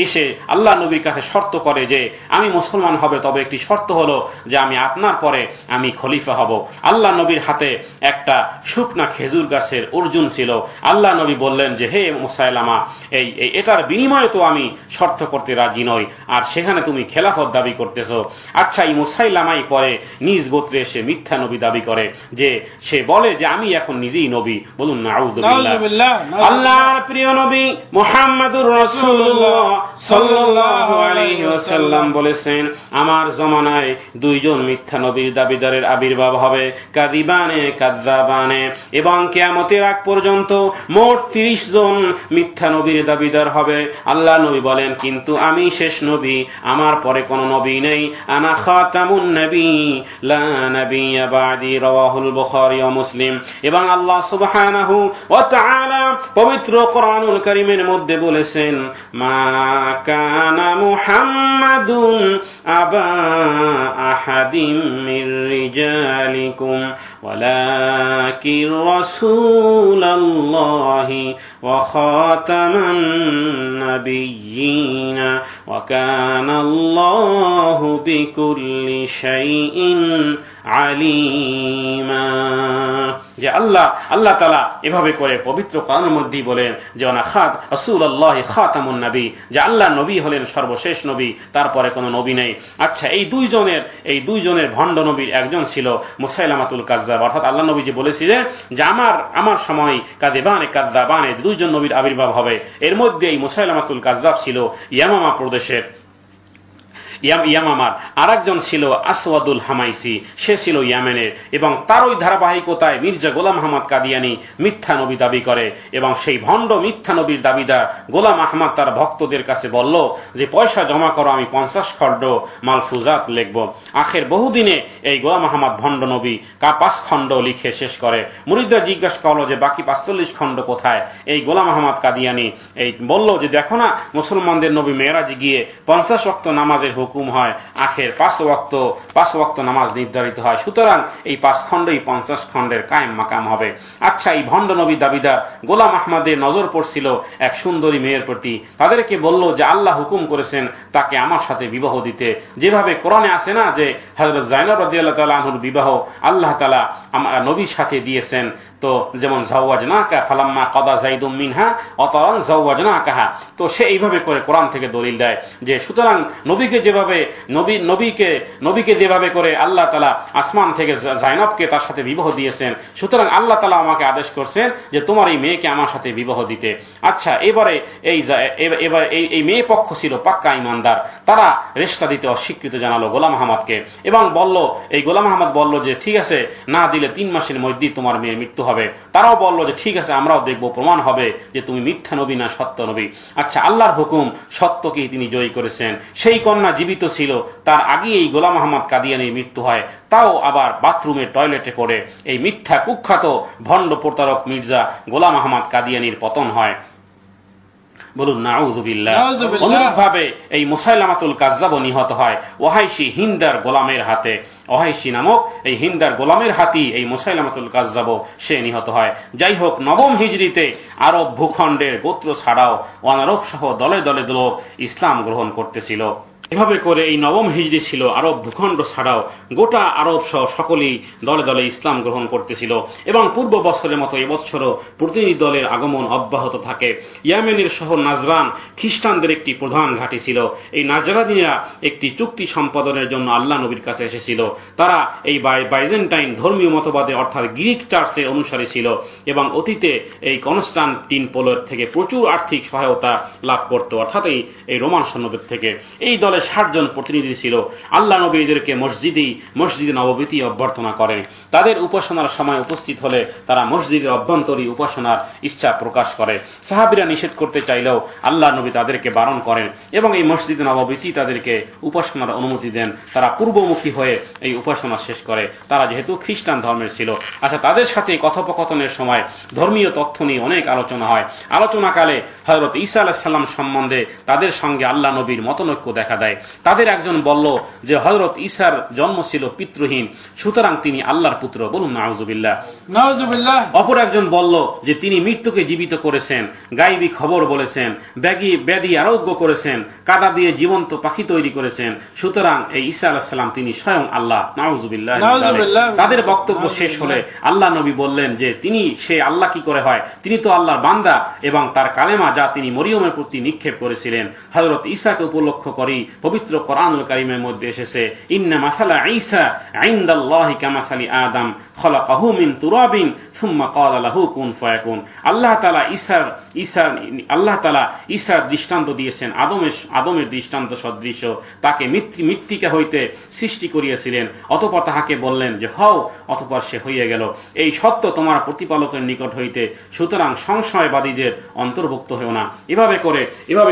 এসে আল্লাহ নবীর কাছে শর্ত করে যে আমি মুসলমান হবে, তবে একটি শর্ত হলো যে আমি আপনার পরে আমি খলিফা হব। আল্লাহ নবীর হাতে একটা শুকনা খেজুর গাছের অর্জুন ছিল। আল্লাহ নবী বললেন যে, হে মুসাইলামা, এটার বিনিময়ে তো আমি শর্ত করতে রাজি নই, আর সেখানে তুমি খেলাফত দাবি করতেছো। আচ্ছা, এই মুসাইলামাই পরে নিজ গোত্রে এসে মিথ্যা নবী দাবি করে, যে সে বলে যে আমি এখন নিজেই নবী। বলুন নাউযুবিল্লাহ। আল্লাহর প্রিয় নবী মুহাম্মদুর রাসূলুল্লাহ সাল্লাল্লাহু আলাইহি ওয়াসাল্লাম বলেছেন, আমার জমানায় দুইজন মিথ্যা নবীর দাবিদারের আবির্ভাব হবে, কাযিবানে কাযযাবানে, এবং কিয়ামতের আগ পর্যন্ত মোট 30 জন মিথ্যা নবীর দাবিদার হবে। আল্লাহ নবী বলেন, কিন্তু আমি শেষ নবী, আমার পরে কোনো নবী নেই। আনা খাতামুন নবী লা নবিয়্যা বা'দি, রাওয়াহুল বুখারী ওয়া মুসলিম। এবং আল্লাহ সুবহানাহু ওয়া তাআলা পবিত্র কোরআনুল কারীমের মধ্যে বলেছেন, মা কানা মুহাম্মাদুন আবা আহাদিম মির রিজালিকুম ওয়ালাকিন রাসূলুল্লাহি ওয়া খাতামান নাবিয়্যিন ওয়া কানা আল্লাহু বিকুল্লি শাইইন আলিমা। যে আল্লাহ তাআলা এভাবে করে পবিত্র কোরআনের মধ্যেই বলেন যে রাসূলুল্লাহ খাতামুন নবী, যে আল্লাহ নবী হলেন সর্বশেষ নবী, তারপরে কোনো নবী নেই। আচ্ছা, এই দুইজনের ভণ্ড নবীর একজন ছিল মুসাইলামাতুল কাযযাব, অর্থাৎ আল্লাহ নবী যে বলেছিলেন যে আমার সময় কাযযাবানে দুইজন নবীর আবির্ভাব হবে। এর মধ্যে এই মুসাইলামাতুল কাযযাব ছিল ইয়ামামা প্রদেশের ইয়ামামার, আর একজন ছিল আসওয়াদুল হামাইসি, সে ছিল ইয়ামেনের। এবং তার ওই ধারাবাহিকতায় মির্জা গোলাম আহমদ কাদিয়ানি মিথ্যা নবী দাবি করে, এবং সেই ভণ্ড মিথ্যা নবীর দাবিদার গোলাম আহমদ তার ভক্তদের কাছে বলল যে পয়সা জমা করো, আমি 50 খণ্ড মালফুজাত লিখব। আখের বহুদিনে এই গোলাম আহমদ ভণ্ড নবী 5 খণ্ড লিখে শেষ করে। মুরিদরা জিজ্ঞাসা করলো যে বাকি 45 খণ্ড কোথায়? এই গোলাম আহমদ কাদিয়ানি এই বলল যে দেখো না, মুসলমানদের নবী মেরাজে গিয়ে 50 ওয়াক্ত নামাজের হুকুম হয়, আখের 5 ওয়াক্ত নামাজ নির্ধারিত হয়, সুতরাং এই 5 খণ্ডই 50 খণ্ডের কায়েম মাকাম হবে। আচ্ছা, এই ভণ্ড নবী দাবিদার গোলাম আহমদের নজর পড়ছিল এক সুন্দরী মেয়ের প্রতি। তাদেরকে বলল যে আল্লাহ হুকুম করেছেন তাকে আমার সাথে বিবাহ দিতে। যেভাবে কোরআনে আছে না যে হযরত যায়েনব রাদিয়াল্লাহু তাআলা আনহুর বিবাহ আল্লাহ তাআলা নবীর সাথে দিয়েছেন, তো যেমন যাওয়াজনাকা ফালাম্মা কাদা যাইদুম মিনহা ওয়াতারান যাওয়াজনাকাহা, তো সে এইভাবে করে কোরআন থেকে দলিল দেয় যে সুতরাং নবীকে যেভাবে নবীকে যেভাবে করে আল্লাহ তাআলা আসমান থেকে যায়েনবকে তার সাথে বিবাহ দিয়েছেন, সুতরাং আল্লাহ তাআলা আমাকে আদেশ করছেন যে তোমার এই মেয়েকে আমার সাথে বিবাহ দিতে। আচ্ছা, এবারে এই মেয়ে পক্ষ ছিল পাক্কা ইমানদার, তারা রেশতা দিতে অস্বীকৃতি জানালো গোলাম আহমদকে এবং এই গোলাম আহমদ বলল যে ঠিক আছে, না দিলে 3 মাসের মধ্যেই তোমার মেয়ের মৃত্যু হবে। তারাও বলল যে ঠিক আছে, আমরাও দেখবো, প্রমাণ হবে যে তুমি মিথ্যা নবী না সত্য নবী। আচ্ছা, আল্লাহর হুকুম সত্যকেই তিনি জয়ী করেছেন। সেই কন্যা জীবিত ছিল, তার আগে এই গোলাম আহমদ কাদিয়ানির মৃত্যু হয়, তাও আবার বাথরুমের টয়লেটে পড়ে। এই মিথ্যা কুখ্যাত ভণ্ড প্রতারক মির্জা গোলাম আহমদ কাদিয়ানির পতন হয়। বলুন নাউযুবিল্লাহ। অনুরূপভাবে এই মুসাইলামাতুল কাযযাব নিহত হয় ওয়াহাইশি হিন্দার গোলামের হাতে। ওয়াহাইশি নামক এই হিন্দার গোলামের হাতেই এই মুসাইলামাতুল কাযযাব সে নিহত হয়। যাই হোক, 9ম হিজরিতে আরব ভূখণ্ডের গোত্র ছাড়াও অনারব সহ দলে দলে লোক ইসলাম গ্রহণ করতেছিল। এভাবে করে এই 9ম হিজরি ছিল আরব ভূখণ্ড ছাড়াও গোটা আরব সহ সকলেই দলে দলে ইসলাম গ্রহণ করতেছিল। এবং পূর্ব বছরের মতো এবছরও প্রতিনিধি দলের আগমন অব্যাহত থাকে। ইয়েমেনের শহর নাজরান খ্রিস্টানদের একটি প্রধান ঘাঁটি ছিল। এই নাজরানিরা একটি চুক্তি সম্পাদনের জন্য আল্লাহ নবীর কাছে এসেছিল। তারা এই বাইজেন্টাইন ধর্মীয় মতবাদে অর্থাৎ গ্রিক চার্চের অনুসারী ছিল এবং অতীতে এই কনস্টান্টিনোপল থেকে প্রচুর আর্থিক সহায়তা লাভ করত, অর্থাৎ এই রোমান সৈন্যদের থেকে। এই দলে 60 জন প্রতিনিধি ছিল। আল্লাহ নবী এদেরকে মসজিদে নববীতে অভ্যর্থনা করেন। তাদের উপাসনার সময় উপস্থিত হলে তারা মসজিদের অভ্যন্তরী উপাসনার ইচ্ছা প্রকাশ করে। সাহাবীরা নিষেধ করতে চাইলেও আল্লাহ নবী তাদেরকে বারণ করেন এবং এই মসজিদে নববীতে তাদেরকে উপাসনার অনুমতি দেন। তারা পূর্বমুখী হয়ে এই উপাসনা শেষ করে, তারা যেহেতু খ্রিস্টান ধর্মের ছিল। আচ্ছা, তাদের সাথে কথোপকথনের সময় ধর্মীয় তথ্য নিয়ে অনেক আলোচনা হয়। আলোচনাকালে হযরত ঈসা আলাইহিস সালাম সম্বন্ধে তাদের সঙ্গে আল্লাহ নবীর মতনৈক্য দেখা দেয়। তাদের একজন বলল যে হযরত ঈসার জন্ম ছিল পিতৃহীন, সুতরাং তিনি আল্লাহর পুত্র। বলুন নাউযুবিল্লাহ। অপর একজন বলল যে তিনি মৃত্যুকে জীবিত করেছেন, গায়বী খবর বলেছেন, ব্যাধি আরোগ্য করেছেন, কাদা দিয়ে জীবন্ত পাখি তৈরি করেছেন, সুতরাং এই ঈসা আলাইহিস সালাম তিনি স্বয়ং আল্লাহ। নাউযুবিল্লাহ। তাদের বক্তব্য শেষ হলে আল্লাহ নবী বললেন যে সে আল্লাহ কি করে হয়? তিনি তো আল্লাহর বান্দা এবং তার কালেমা যা তিনি মরিয়মের প্রতি নিক্ষেপ করেছিলেন। হযরত ঈসাকে উপলক্ষ করি পবিত্র কোরআনুল কারীমের মধ্যে এসেছে, ইন্না মাসালা ঈসা ইনদাল্লাহি কামাসালি আদম খলাকাহু মিন তুরাবিন সুম্মা ক্বালা লাহু কুন ফায়াকুন। আল্লাহ তাআলা ঈসার দৃষ্টান্ত দিয়েছেন আদমের দৃষ্টান্ত সদৃশ। তাকে মৃত্তিকা হইতে সৃষ্টি করিয়াছিলেন, অতঃপর তাহাকে বললেন যে হও, অতঃপর সে হইয়া গেল। এই সত্য তোমার প্রতিপালকের নিকট হইতে, সুতরাং সংশয়বাদীদের অন্তর্ভুক্ত হও না। এভাবে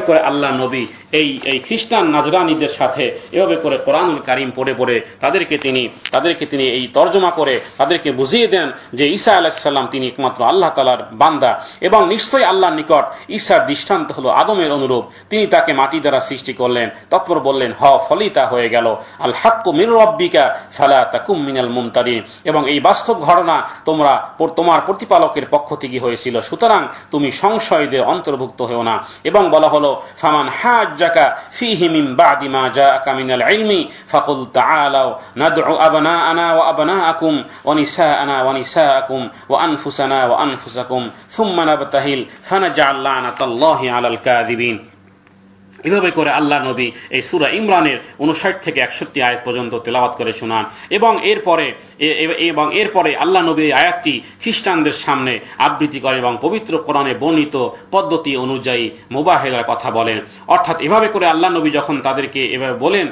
করে আল্লাহ নবী এই খ্রিস্টান নাজরানীদের সাথে এভাবে করে কোরআনুল কারীম পড়ে তাদেরকে তিনি এই তর্জমা করে তাদেরকে তাদেরকে বুঝিয়ে দেন যে ঈসা আলাইহিস সালাম তিনি একমাত্র আল্লাহ তাআলার বান্দা এবং নিশ্চয়ই আল্লাহর নিকট ঈসার দৃষ্টান্ত হলো আদমের অনুরূপ, তিনি তাকে মাটি দ্বারা সৃষ্টি করলেন, তৎপর বললেন হ ফলিতা হয়ে গেল, আল হাক্কু মির রাব্বিকা ফালা তাকুম মিনাল মুমতারিন, এবং এই বাস্তব ঘটনা তোমার প্রতিপালকের পক্ষ থেকে হয়েছিল, সুতরাং তুমি সংশয়ীদের অন্তর্ভুক্ত হও না। এবং বলা হলো ফামান হাজ্জাকা ফীহি মিন বাদি মা জাআকা মিনাল ইলমি ফাকুল তাআলাউ নাদউ আবনাআনা ওয়া আবনাআকুম ওয়া নিসাআনা ওয়া নিসাআকুম ওয়া আনফুসানা ওয়া আনফুসাকুম সুম্মা নাবতাহিল ফানাজআল লানাতাল্লাহি আলাল কাযিবিন। এভাবে করে আল্লাহ নবী এই সূরা ইমরানের 59 থেকে 61 আয়াত পর্যন্ত তেলাওয়াত করে শোনান এবং এরপরে আল্লাহ নবী এই আয়াতটি খ্রিস্টানদের সামনে আবৃত্তি করে এবং পবিত্র কোরআনে বর্ণিত পদ্ধতি অনুযায়ী মুবাহিলার কথা বলেন। অর্থাৎ এভাবে করে আল্লাহ নবী যখন তাদেরকে এভাবে বলেন,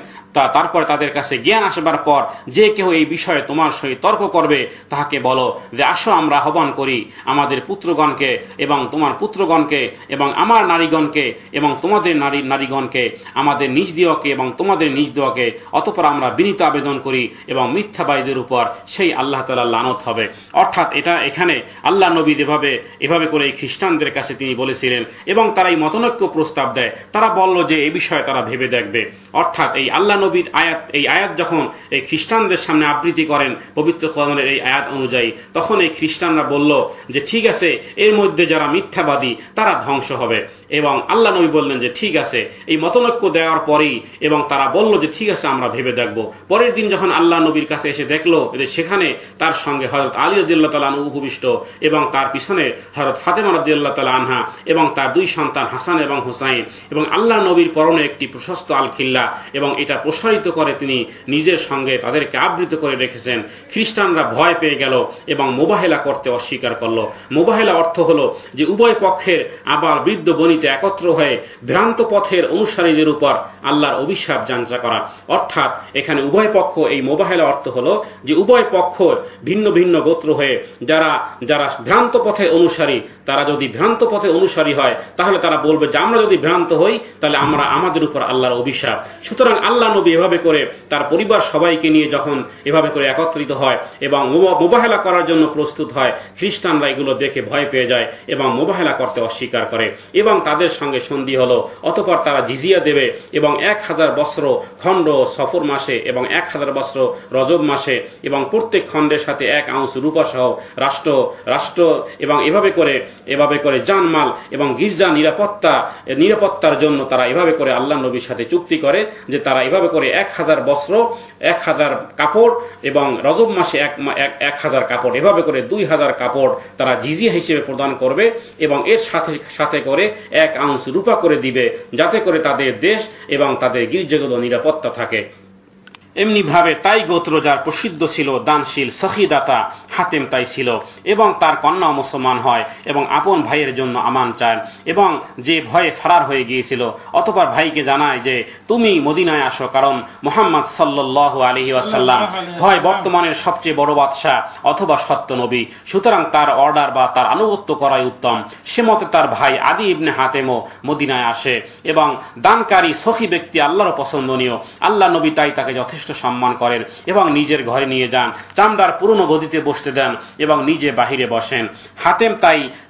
তারপরে তাদের কাছে জ্ঞান আসবার পর যে কেউ এই বিষয়ে তোমার সহিত তর্ক করবে তাহাকে বলো যে আসো আমরা আহ্বান করি আমাদের পুত্রগণকে এবং তোমার পুত্রগণকে এবং আমার নারীগণকে এবং তোমাদের নারীগণকে, আমাদের নিজ দিওয়াকে এবং তোমাদের নিজ দিওয়াকে, অতঃপর আমরা বিনীত আবেদন করি এবং মিথ্যাবাদীদের উপর সেই আল্লাহ তাআলার লানত হবে। অর্থাৎ এখানে আল্লাহ নবী এভাবে করে এই খ্রিস্টানদের কাছে তিনি বলেছিলেন এবং তারা এই মতনৈক্য প্রস্তাব দেয়। তারা বলল যে এই বিষয়ে তারা ভেবে দেখবে। অর্থাৎ এই আল্লাহ নবীর আয়াত যখন এই খ্রিস্টানদের সামনে আবৃত্তি করেন পবিত্র কোরআনের এই আয়াত অনুযায়ী, তখন এই খ্রিস্টানরা বলল যে ঠিক আছে, এর মধ্যে যারা মিথ্যাবাদী তারা ধ্বংস হবে। এবং আল্লাহ নবী বললেন যে ঠিক আছে, এই মতনৈক্য দেওয়ার পরেই এবং তারা বলল যে ঠিক আছে আমরা ভেবে দেখব। পরের দিন যখন আল্লাহ নবীর কাছে এসে দেখলো যে সেখানে তার সঙ্গে হযরত আলী রাদিয়াল্লাহু তাআলা আনহু উপবিষ্ট এবং তার পিছনে হযরত ফাতেমা রাদিয়াল্লাহু তাআলা আনহা এবং তার দুই সন্তান হাসান এবং হুসাইন, এবং আল্লাহ নবীর পরনে একটি প্রশস্ত আলখিল্লা এবং এটা প্রসারিত করে তিনি নিজের সঙ্গে তাদেরকে আবৃত করে রেখেছেন, খ্রিস্টানরা ভয় পেয়ে গেল এবং মোবাহেলা করতে অস্বীকার করলো। মোবাহেলা অর্থ হলো যে উভয় পক্ষের আবার বৃদ্ধ বনিতে একত্র হয়ে ভ্রান্ত পথের অনুসারীদের উপর আল্লাহর অভিশাপ যাঞ্চা করা। অর্থাৎ এখানে উভয় পক্ষ, এই মোবাহেলা অর্থ হলো যে উভয় পক্ষ ভিন্ন ভিন্ন গোত্র হয়ে যারা ভ্রান্ত পথে অনুসারী, তারা যদি ভ্রান্ত পথে অনুসারী হয় তাহলে তারা বলবে যে আমরা যদি ভ্রান্ত হই তাহলে আমাদের উপর আল্লাহর অভিশাপ। সুতরাং আল্লাহ নবী এভাবে করে তার পরিবার সবাইকে নিয়ে যখন এভাবে করে একত্রিত হয় এবং মোবাহেলা করার জন্য প্রস্তুত হয়, খ্রিস্টানরা এগুলো দেখে ভয় পেয়ে যায় এবং মোবাহেলা করতে অস্বীকার করে এবং তাদের সঙ্গে সন্ধি হলো। অতঃপর তারা জিজিয়া দেবে এবং 1000 বস্ত্র খণ্ড সফর মাসে এবং 1000 বস্ত্র রজব মাসে এবং প্রত্যেক খণ্ডের সাথে 1 আউন্স রূপা সহ রাষ্ট্র এবং এভাবে করে জানমাল এবং গির্জা নিরাপত্তার জন্য তারা এভাবে করে আল্লাহ নবীর সাথে চুক্তি করে যে তারা এভাবে করে 1000 বস্ত্র, 1000 কাপড় এবং রজব মাসে 1000 কাপড়, এভাবে করে 2000 কাপড় তারা জিজিয়া হিসেবে প্রদান করবে এবং এর সাথে করে 1 আউন্স রূপা করে দিবে, যাতে করে তাদের দেশ এবং তাদের গির্জাগুলো নিরাপত্তা থাকে। এমনি ভাবে তাই গোত্র যার প্রসিদ্ধ ছিল দানশীল সখীদাতা হাতেম তাই ছিল এবং তার কন্যা মুসলমান হয় এবং আপন ভাইয়ের জন্য আমান চায় এবং যে ভয়ে ফারার হয়ে গিয়েছিল, অতঃপর ভাইকে জানায় যে তুমি মদিনায় আসো, কারণ মুহাম্মদ সাল্লাল্লাহু আলাইহি ওয়াসাল্লাম হয় বর্তমানের সবচেয়ে বড় বাদশা অথবা সত্য নবী, সুতরাং তার অর্ডার বা তার আনুগত্য করাই উত্তম। সে মতে তার ভাই আদি ইবনে হাতেমও মদিনায় আসে এবং দানকারী সখী ব্যক্তি আল্লাহর পছন্দনীয়। আল্লাহ নবী তাই তাকে যথেষ্ট সম্মান করেন এবং নিজের ঘরে নিয়ে যান, চামড়ার পুরনো গদিতে বসতে দেন এবং নিজে বাহিরে বসেন।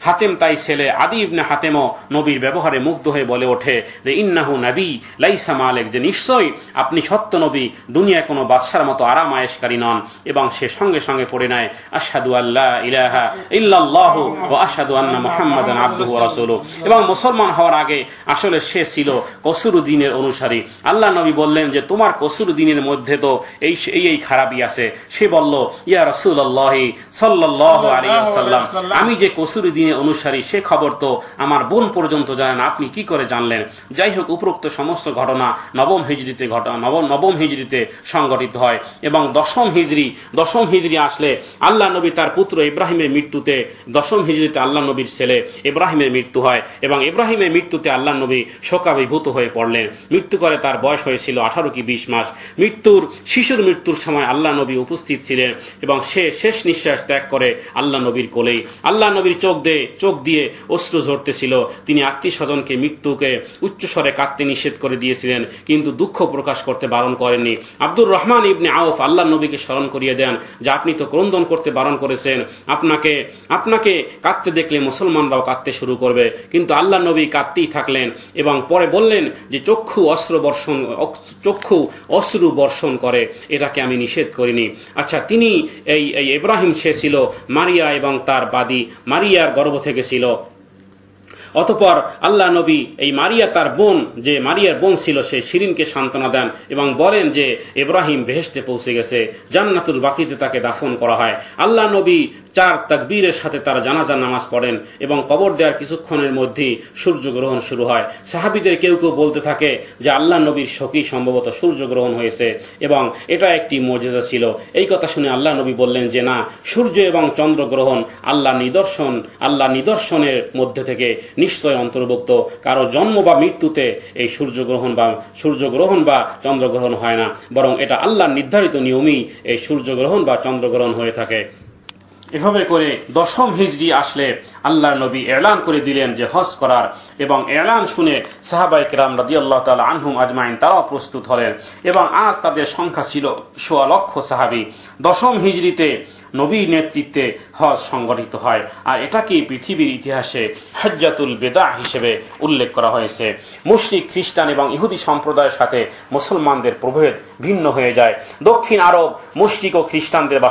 হাতেম তাই ছেলে আদি ইবনে হাতেমও নবীর ব্যবহারে মুগ্ধ হয়ে বলে ওঠে যে ইন্নাহু নবী লাইসা মালিক, যে নিশ্চয়ই আপনি সত্য নবী, দুনিয়ায় কোনো বাদশার মতো আরাম আয়েশকারী নন। এবং সে সঙ্গে সঙ্গে পড়ে নেয় আশহাদু আল্লা ইলাহা ইল্লাল্লাহু ওয়া আশহাদু আন্না মুহাম্মাদান আবদুহু ওয়া রাসূলুহু। এবং মুসলমান হওয়ার আগে আসলে সে ছিল কসুরুদ্দিনের অনুসারী। আল্লাহ নবী বললেন যে তোমার কসুরুদ্দিনের মধ্যে তো এই খারাপই আছে। সে বলল ইয়া রাসূলুল্লাহ সাল্লাল্লাহু আলাইহি ওয়াসাল্লাম, আমি যে কসুরুদ্দিনের অনুসারী সে খবর তো আমার বোন পর্যন্ত জানেন, আপনি কি করে জানলেন? যাই হোক, উপরোক্ত সমস্ত ঘটনা নবম হিজরিতে সংঘটিত হয় এবং দশম হিজরি আসলে আল্লাহ নবী তার পুত্র ইব্রাহিমের মৃত্যুতে, দশম হিজরিতে আল্লাহ নবীর ছেলে ইব্রাহিমের মৃত্যু হয় এবং ইব্রাহিমের মৃত্যুতে আল্লাহ নবী শোকাভিভূত হয়ে পড়লেন। মৃত্যু করে তার বয়স হয়েছিল 18 কি 20 মাস। মৃত্যু শিশুর মৃত্যুর সময় আল্লাহ নবী উপস্থিত ছিলেন এবং সে শেষ নিঃশ্বাস ত্যাগ করে আল্লাহ নবীর কোলেই। আল্লাহ নবীর চোখ দিয়ে অশ্রু ঝরতেছিল। তিনি আত্মীয় স্বজনকে মৃত্যুকে উচ্চস্বরে কাঁদতে নিষেধ করে দিয়েছিলেন, কিন্তু দুঃখ প্রকাশ করতে বারণ করেননি। আব্দুর রহমান ইবনে আউফ আল্লাহ নবীকে স্মরণ করিয়ে দেন যে আপনি তো ক্রন্দন করতে বারণ করেছেন, আপনাকে কাঁদতে দেখলে মুসলমানরাও কাঁদতে শুরু করবে। কিন্তু আল্লাহ নবী কাঁদতেই থাকলেন এবং পরে বললেন যে চক্ষু অশ্রু বর্ষণ করে, এটাকে আমি নিষেধ করিনি। আচ্ছা, তিনি এই ইব্রাহিম সে ছিল মারিয়া এবং তার বাদী মারিয়ার গর্ভ থেকে ছিল। অতঃপর আল্লাহ নবী এই মারিয়ার বোন ছিল সে শিরিনকে সান্ত্বনা দেন এবং বলেন যে ইব্রাহিম বেহেশতে পৌঁছে গেছে, জান্নাতুল বাকিতে তাকে দাফন করা হয়। আল্লাহ নবী 4 তাকবীরের সাথে তার জানাজার নামাজ পড়েন এবং কবর দেওয়ার কিছুক্ষণের মধ্যেই সূর্যগ্রহণ শুরু হয়। সাহাবীদের কেউ কেউ বলতে থাকে যে আল্লাহ নবীর শোকেই সম্ভবত সূর্যগ্রহণ হয়েছে এবং এটা একটি মুজিজা ছিল। এই কথা শুনে আল্লাহ নবী বললেন যে না, সূর্য এবং চন্দ্রগ্রহণ আল্লাহ নিদর্শনের মধ্যে থেকে নিশ্চয় অন্তর্ভুক্ত। কারো জন্ম বা মৃত্যুতে এই সূর্যগ্রহণ বা চন্দ্রগ্রহণ হয় না, বরং এটা আল্লাহর নির্ধারিত নিয়মেই এই সূর্যগ্রহণ বা চন্দ্রগ্রহণ হয়ে থাকে। এভাবে করে 10ম হিজরি আসলে আল্লাহ নবী এলান করে দিলেন যে হজ করার, এবং এলান শুনে সাহাবায়ে কেরাম রাদিয়াল্লাহু তাআলা আনহুম আজমাইন তারাও প্রস্তুত হলেন এবং আজ তাদের সংখ্যা ছিল 1.25 লক্ষ সাহাবী। 10ম হিজরিতে নবীর নেতৃত্বে হজ সংগঠিত হয়, আর এটাকে পৃথিবীর ইতিহাসে হজ্জাতুল বেদা হিসেবে উল্লেখ করা হয়েছে। মুশরিক, খ্রিস্টান এবং ইহুদি সম্প্রদায়ের সাথে মুসলমানদের প্রভেদ ভিন্ন হয়ে যায়। দক্ষিণ আরব মুশরিক ও খ্রিস্টানদের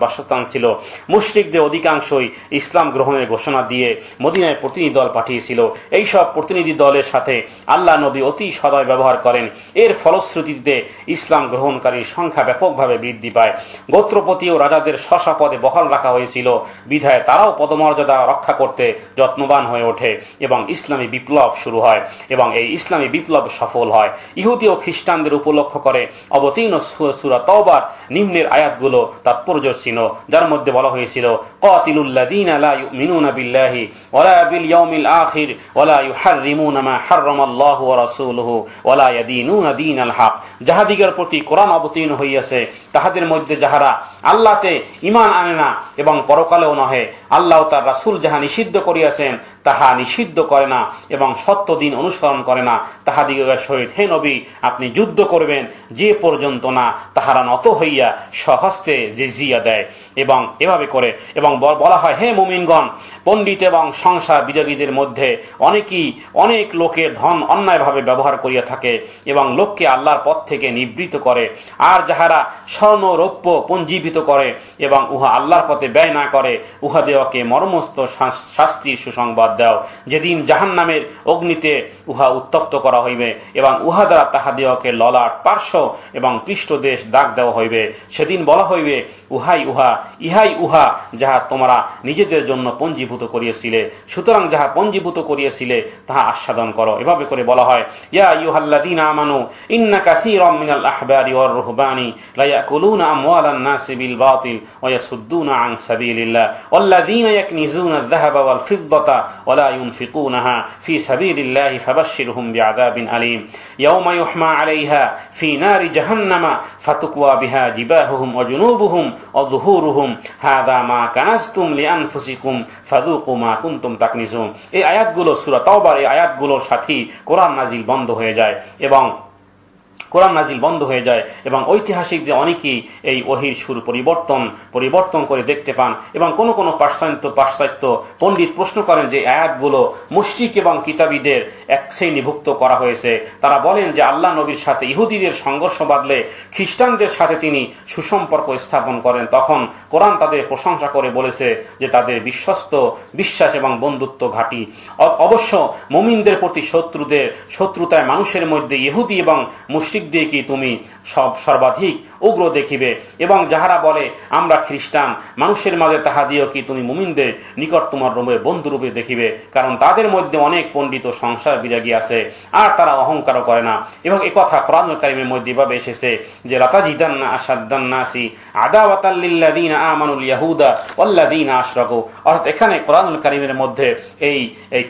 বাসস্থান ছিল। মুশরিকদের অধিকাংশই ইসলাম গ্রহণের ঘোষণা দিয়ে মদিনায় প্রতিনিধি দল পাঠিয়েছিল। এইসব প্রতিনিধি দলের সাথে আল্লাহ নবী অতি সদয় ব্যবহার করেন। এর ফলশ্রুতিতে ইসলাম গ্রহণকারীর সংখ্যা ব্যাপকভাবে বৃদ্ধি পায়। গোত্রপতি ও রাজাদের পদে বহাল রাখা হয়েছিল, বিধায় তারাও পদমর্যাদা রক্ষা করতে যত্নবান হয়ে ওঠে এবং ইসলামী বিপ্লব শুরু হয় এবং এই ইসলামী বিপ্লব সফল হয়। ইহুদি ও খ্রিস্টানদের উপলক্ষ করে অবতীর্ণ সূরা তাওবার নিম্নের আয়াতগুলো তাৎপর্য ছিল, যার মধ্যে বলা হয়েছিল কাতিলুল্লাযীনা লা ইউমিনুনা বিল্লাহি ওয়ালা বিল ইয়াউমিল আখির ওয়ালা ইউহাররিমুনা মা হাররামাল্লাহু ওয়া রাসূলুহু ওয়ালা ইয়াদিনুনা দীনাল হক। যাহাদিগের প্রতি কোরআন অবতীর্ণ হইয়াছে তাহাদের মধ্যে যাহারা আল্লাহতে ঈমান আনে না এবং পরকালেও নহে আল্লাহ তার রাসূল যাহা নিষিদ্ধ করিয়াছেন তাহা নিষিদ্ধ করে না এবং সত্য দিন অনুসরণ করে না, তাহাদিগের সহিত হে নবী আপনি যুদ্ধ করবেন যে পর্যন্ত না তাহারা নত হইয়া স্বহস্তে জিজিয়া দেয়। এবং এভাবে করে এবং বলা হয় হে মুমিনগণ, পণ্ডিত এবং সংসার বিযোগীদের মধ্যে অনেক লোকের ধন অন্যায়ভাবে ব্যবহার করিয়া থাকে এবং লোককে আল্লাহর পথ থেকে নিবৃত করে, আর যাহারা স্বর্ণ রৌপ্য পঞ্জীবিত করে এবং উহা আল্লাহর পথে ব্যয় না করে উহাদেরকে মর্মস্থ শাস্তির সুসংবাদ দাও, যেদিন জাহান্নামের অগ্নিতে উহা উত্তপ্ত করা হইবে এবং উহা দ্বারা তাহাদিগকে ললাট, পার্শ্ব এবং পৃষ্ঠদেশ দাগ দেওয়া হইবে। সেদিন বলা হইবে ইহাই উহা যাহা তোমরা নিজেদের জন্য পঞ্জীভূত করিয়েছিলে, সুতরাং যাহা পঞ্জীভূত করিয়েছিলে তাহা আস্বাদন করো। এভাবে করে বলা হয় ইয়া আইয়ুহাল্লাযীনা আমানু ইন্না কাসীরাম মিনাল আহবারি ওয়ার রুহবানি লা ইয়াকুলুনা আমওয়ালান নাসি বিল বাতিল ওয়া ইয়াসুদ্দুনা আন সাবিলিল্লাহ ওয়াল্লাযীনা ইয়াকনিজুনা আয-যাহাবা ওয়াল ফিদ্দাতা ওয়া লা ইউনফিকুনাহা ফি সাবিলিল্লাহি ফাবাশশিরহুম বিআযাবিন আলীম ইয়াওমা ইউহমা আলাইহা ফি নারি জাহান্নামা ফাতুকওয়া বিহা জিবাহুহুম ওয়া জুনুবুহুম ওয়া যুহুরুহুম হাযা মা কানাজতুম লিআনফুসিকুম ফাযুকু মা কুনতুম তাকনিজুন। এই আয়াতগুলো সূরা তাওবার এই আয়াতগুলোর সাথেই কোরআন নাজিল বন্ধ হয়ে যায় এবং ঐতিহাসিকদের অনেকেই এই ওহীর সুর পরিবর্তন করে দেখতে পান এবং কোনো পাশ্চাত্য পণ্ডিত প্রশ্ন করেন যে আয়াতগুলো মুশরিক এবং কিতাবীদের এক শ্রেণীভুক্ত করা হয়েছে। তারা বলেন যে আল্লাহ নবীর সাথে ইহুদিদের সংঘর্ষ বাঁধলে খ্রিস্টানদের সাথে তিনি সুসম্পর্ক স্থাপন করেন, তখন কোরআন তাদের প্রশংসা করে বলেছে যে তাদের বিশ্বাস এবং বন্ধুত্ব ঘাঁটি। অবশ্য মুমিনদের প্রতি শত্রুতায় মানুষের মধ্যে ইহুদি এবং মুশরিকদেরকে তুমি সর্বাধিক উগ্র দেখিবে এবং যাহারা বলে আমরা খ্রিস্টান, মানুষের মাঝে তাহাদিগকে তুমি মুমিনদের নিকট তোমার বন্ধুরূপে দেখিবে, কারণ তাদের মধ্যে অনেক পণ্ডিত ও সংসার বিরাগী আছে আর তারা অহংকারও করে না। এবং একথা কোরআনুল কারীমের মধ্যে এভাবে এসেছে যে লাতাজিদান্না আশাদ্দান নাসি আদাওয়াতাল লিল্লাযীনা আমানুল ইয়াহুদা ওয়াল্লাযীনা আশরাকু। অর্থাৎ এখানে কোরআনুল কারীমের মধ্যে এই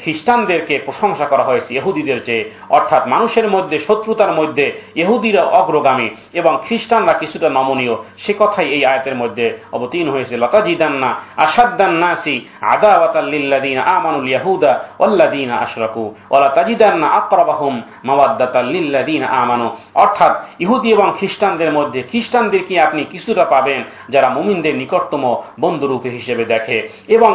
খ্রিস্টানদেরকে প্রশংসা করা হয়েছে ইহুদিদের চেয়ে, অর্থাৎ মানুষের মধ্যে শত্রুতার মধ্যে ইহুদিরা অগ্রগামী এবং খ্রিস্টানরা কিছুটা নমনীয়, সে কথাই এই আয়াতের মধ্যে অবতীর্ণ হয়েছে। লাতাজিদান্না আশাদ্দান নাসি আদাওয়াতাল লিল্লাযিনা আমানুল ইয়াহুদা ওয়াল্লাযিনা আশরাকু ওয়া লাতাজিদান্না আকরাবাহুম মাওয়াদ্দাতাল লিল্লাযিনা আমানু। অর্থাৎ ইহুদি এবং খ্রিস্টানদের মধ্যে খ্রিস্টানদেরকে আপনি কিছুটা পাবেন যারা মুমিনদের নিকটতম বন্ধুরূপে হিসেবে দেখে। এবং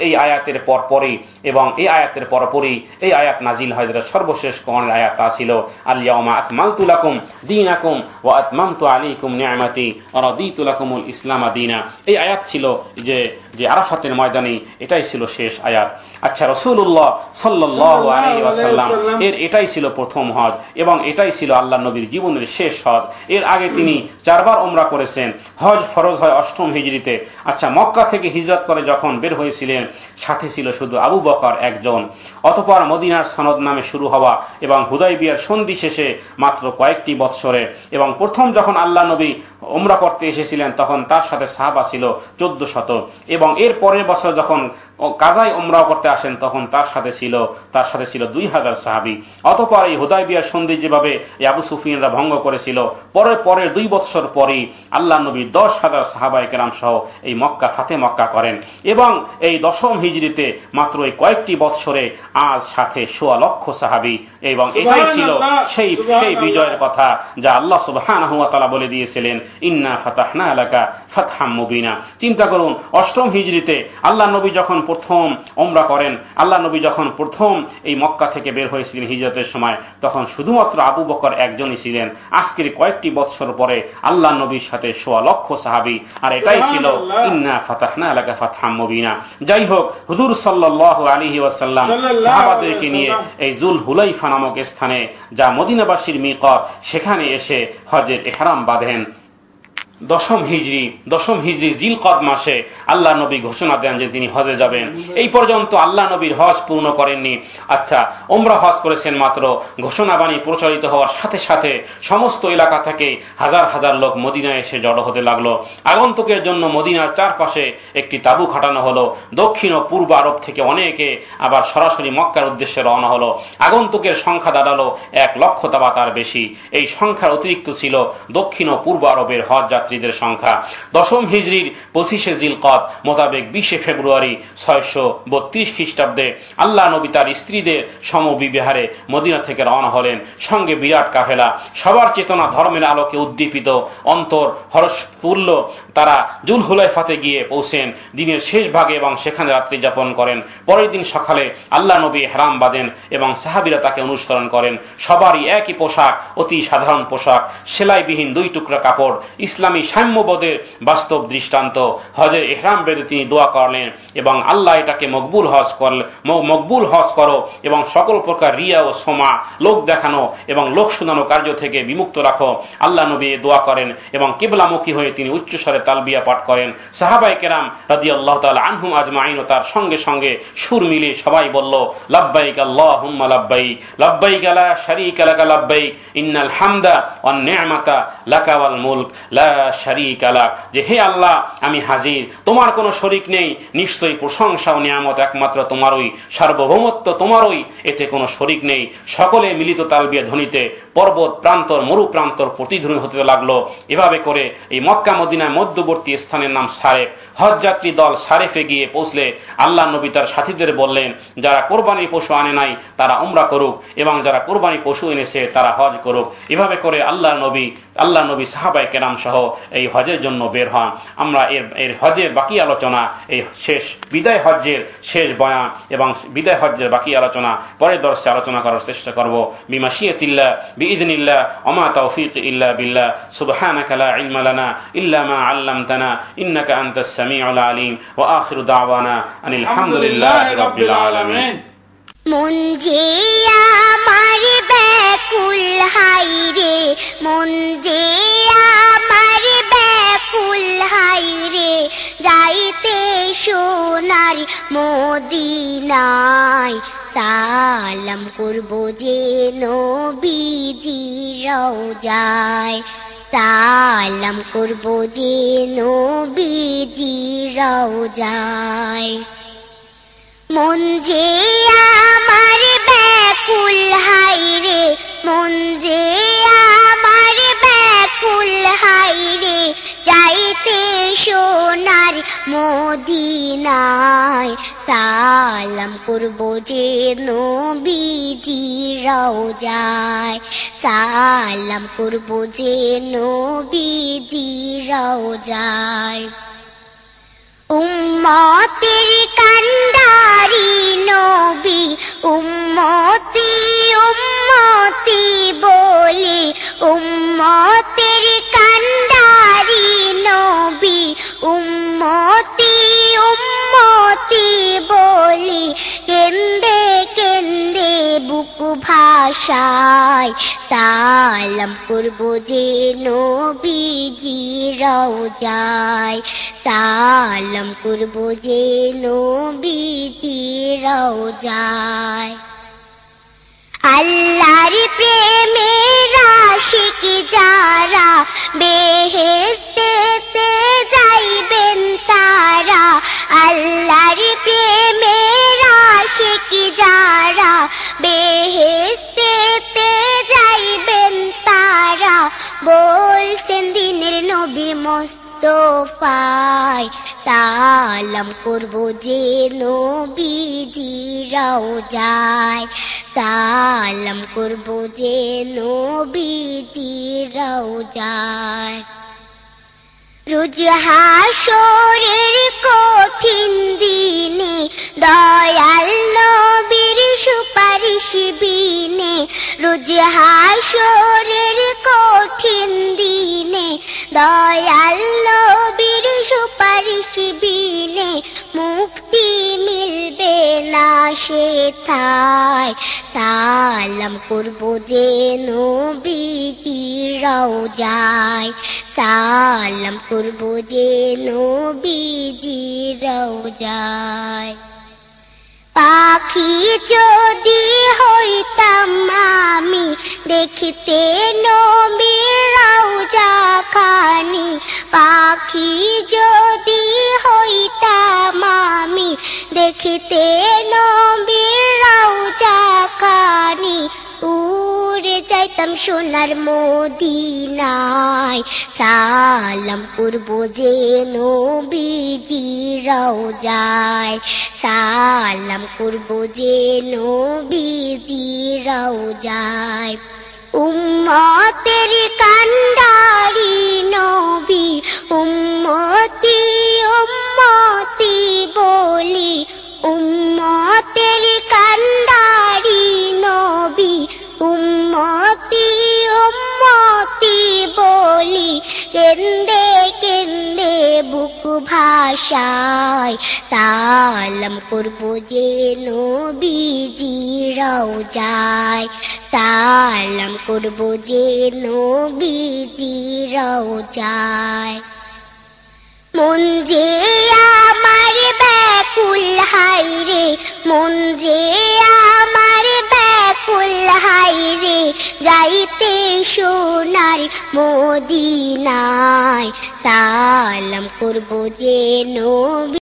এই আয়াতের পরপরই এবং এই আয়াতের পরপরই এই আয়াত নাজিল হয়, যেটা সর্বশেষ কোরআনের আয়াত, তা ছিল আল ইয়াউমা আকমালতু লাকুম দীনাকুম ওয়া আতমামতু আলাইকুম নি'মাতি ওয়া রাদিতু লাকুমুল ইসলামা দীনা। এই আয়াত ছিল যে আরাফাতের ময়দানে, এটাই ছিল শেষ আয়াত। আচ্ছা, রাসূলুল্লাহ সাল্লাল্লাহু আলাইহি ওয়াসাল্লাম এটাই ছিল প্রথম হজ এবং এটাই ছিল আল্লাহ নবীর জীবনের শেষ হজ। এর আগে তিনি 4 বার উমরা করেছেন। হজ ফরজ হয় 8ম হিজরিতে। আচ্ছা, মক্কা থেকে হিজরত করে যখন বের হয়েছিলেন সাথে ছিল শুধু আবু বকর একজন। অতঃপর মদিনার সনদ নামে শুরু হওয়া এবং হুদাইবিয়ার সন্ধি শেষে মাত্র কয়েকটি বৎসরে এবং প্রথম যখন আল্লাহ নবী উমরা করতে এসেছিলেন তখন তার সাথে সাহাবা ছিল 1400 এবং এর পরের বছর যখন কাজায় উমরা করতে আসেন তখন তার সাথে ছিল 2000 সাহাবী। অতঃপর এই হুদাইবিয়ার সন্ধি যেভাবে আবু সুফিয়ানরা ভঙ্গ করেছিল, পরের 2 বৎসর পরেই আল্লাহ নবী 10,000 সাহাবায়ে কেরাম সহ এই মক্কা ফাতে মক্কা করেন এবং এই 10ম হিজরিতে মাত্র এই কয়েকটি বৎসরে আজ সাথে 1.25 লক্ষ সাহাবী। এবং এটাই ছিল সেই বিজয়ের কথা যা আল্লাহ সুবহানাহু ওয়া তাআলা বলে দিয়েছিলেন, ইন্না ফাতাহনা লাকা ফাতহাম মুবিনা। চিন্তা করুন, 8ম হিজরিতে আল্লাহ নবী যখন প্রথম উমরা করেন, আল্লাহ নবী যখন প্রথম এই মক্কা থেকে বের হয়েছিলেন হিজরতের সময়, তখন শুধুমাত্র আবু বকর একজনই ছিলেন। আজকের কয়েকটি বৎসর পরে আল্লাহ নবীর সাথে 1.25 লক্ষ সাহাবী, আর এটাই ছিল ইন্না ফাতাহনা লাকা ফাতহাম মুবিনা। যাই হোক, হুজুর সাল্লাল্লাহু আলাইহি ওয়াসাল্লাম সাহাবাদেরকে নিয়ে এই জুল হুলাইফা নামক স্থানে, যা মদিনাবাসীর মিকাত, সেখানে এসে হজের ইহরাম বাঁধেন। 10ম হিজরি জিলকদ মাসে আল্লাহ নবী ঘোষণা দেন যে তিনি হজে যাবেন। এই পর্যন্ত আল্লাহ নবীর হজ পূর্ণ করেননি। আচ্ছা, উমরা হজ করেছেন মাত্র। ঘোষণাবাণী প্রচারিত হওয়ার সাথে সাথে সমস্ত এলাকা থেকে হাজার হাজার লোক মদিনায় এসে জড়ো হতে লাগলো। আগন্তুকের জন্য মদিনার চারপাশে একটি তাঁবু খাটানো হলো। দক্ষিণ ও পূর্ব আরব থেকে অনেকে আবার সরাসরি মক্কার উদ্দেশ্যে রওনা হলো। আগন্তুকের সংখ্যা দাঁড়ালো 1 লক্ষ বা তার বেশি। এই সংখ্যার অতিরিক্ত ছিল দক্ষিণ ও পূর্ব আরবের হজ যাত্রীদের সংখ্যা। 10ম হিজরির 25শে জিলকদ মোতাবেক 20শে ফেব্রুয়ারি 632 খ্রিস্টাব্দে আল্লাহ নবী তার স্ত্রীদের সমবিহারে মদিনা থেকে রওনা হলেন। সঙ্গে বিরাট কাফেলা, সবার চেতনা ধর্মের আলোকে উদ্দীপিত, অন্তর হর্ষপূর্ণ। তারা জুল হুলাইফাতে গিয়ে পৌঁছেন দিনের শেষ ভাগে এবং সেখানে রাত্রি যাপন করেন। পরের দিন সকালে আল্লাহ নবী ইহরাম বাঁধেন এবং সাহাবীরা তাকে অনুসরণ করেন। সবারই একই পোশাক, অতি সাধারণ পোশাক, সেলাইবিহীন 2 টুকরা কাপড়, ইসলামী সাম্যবোধের বাস্তব দৃষ্টান্ত। হজের ইহরাম বেঁধে তিনি দোয়া করলেন এবং আল্লাহ এটাকে মকবুল হজ করো এবং সকল প্রকার রিয়া ও সোমা, লোক দেখানো এবং লোক শোনানো কার্য থেকে বিমুক্ত রাখো। আল্লাহ নবী দোয়া করেন এবং কিবলামুখী হয়ে তিনি উচ্চস্বরে তালবিয়া পাঠ করেন। সাহাবায়ে কেরাম রাদিয়াল্লাহু তাআলা আনহুম আজমাইন তার সঙ্গে সঙ্গে সুর মিলে সবাই বলল, লাব্বাইক আল্লাহুম্মা লাব্বাইক, লাব্বাইক লা শারীকা লাকা লাব্বাইক, ইন্নাল হামদা ওয়ান নি'মাতা লাকা ওয়াল মুলক লা শারীকা লাক। যে হে আল্লাহ, আমি হাজির, তোমার কোনো শরীক নেই, নিশ্চয়ই প্রশংসা ও নিয়ামত একমাত্র তোমারই, সার্বভৌমত্ব তোমারই, এতে কোনো শরীক নেই। সকলে মিলিত তালবিয়া ধ্বনিতে পর্বত প্রান্তর মরু প্রান্তর প্রতিধ্বনি হতে লাগলো। এভাবে করে এই মক্কা মদিনার মধ্যবর্তী স্থানের নাম সারেফ। হজ যাত্রী দল সারেফে গিয়ে পৌঁছলে আল্লাহ নবী তার সাথীদের বললেন, যারা কোরবানির পশু আনে নাই তারা উমরা করুক এবং যারা কোরবানির পশু এনেছে তারা হজ করুক। এভাবে করে আল্লাহ নবী সাহাবায়ে কেরাম সহ এই হজের জন্য বের হন। আমরা এর হজের বাকি আলোচনা, এই বিদায় হজ্জের শেষ বয়ান এবং বিদায় হজ্জের বাকি আলোচনা পরের দর্শে আলোচনা করার চেষ্টা করব। বিমাশিয়াতিল্লাহ বিইذنিল্লাহ ওমা তাওফীক ইল্লা বিল্লাহ। সুবহানাকা লা ইলমা লানা ইল্লা মা আল্লামতানা ইন্নাকা আনতাস সামিউল আলিম। ওয়া আখিরু দাওয়ানা আনিল হামদুলিল্লাহি রাব্বিল আলামিন। মন যে আমার ব্যাকুল হায়রে, মন যে আমার ব্যাকুল হায়রে, যাইতে সোনার মদিনায়, সালাম করব যে নবীজি রওজায়, সালাম করব যে নবীজি রওজায়। মন যে আমার ব্যাকুল হায়রে, মন যে আমার মদিনায় সালাম করব যে নবীজি রওজায় সালাম করব যে নবীজি রওজায় উম্মতের কান্ডারি নবী উম্মতি উম্মতি বলে উম্মতের কান্ডারি নবী উম্মতি উম্মতি বলে কেন্দে কেন্দে বুক ভাষায় সালাম করব যে নবীজি রওজায় সালাম করব যে নবীজি রওজায় আল্লাহর প্রেমের আশিক যারা বেহেশতেতে যাইবেন তারা আল্লাহর প্রেমের আশিক যারা বেহেশতেতে যাইবেন তারা বলছেন দিনের নবী মুস্তাফায় সালাম করব যে নবীজি রওজায় সালাম করব যে নবীজি রওজায় রোজ হাসরের কঠিন দিনে দয়াল নবীর সুপারিশ বিনে রোজ হাসরের কঠিন দিনে দয়াল নবীর সুপারিশ বিনে মুক্তি মিলবে না সেথায় সালাম করব যে নবীজি রওজায় সালাম করব যে নবীজি রওজায় পাখি যদি হইতাম আমি দেখিতে নবীর রওজা খানি পাখি যদি হইতাম আমি দেখিতে নবীর রওজা খানি উড়ে যাইতাম সোনার মদিনায় সালাম করব যে নবীজি রওজায় সালাম করব যে নবীজি রওজায় উম্মতের কান্ডারি নবী উম্মতি উম্মতি বলি উম্মতের কান্ডারি নবী উম্মতি উম্মতি বলি কেন্দে কেন্দে বুক ভাষায় সালাম করব যে নবীজি রওজায় সালাম করব যে নবীজি রওজায় মন যে আমার ব্যাকুল হায়রে মন যে আমার ব্যাকুল হায়রে যাইতে সোনার মদিনায় সালাম করব যে নবী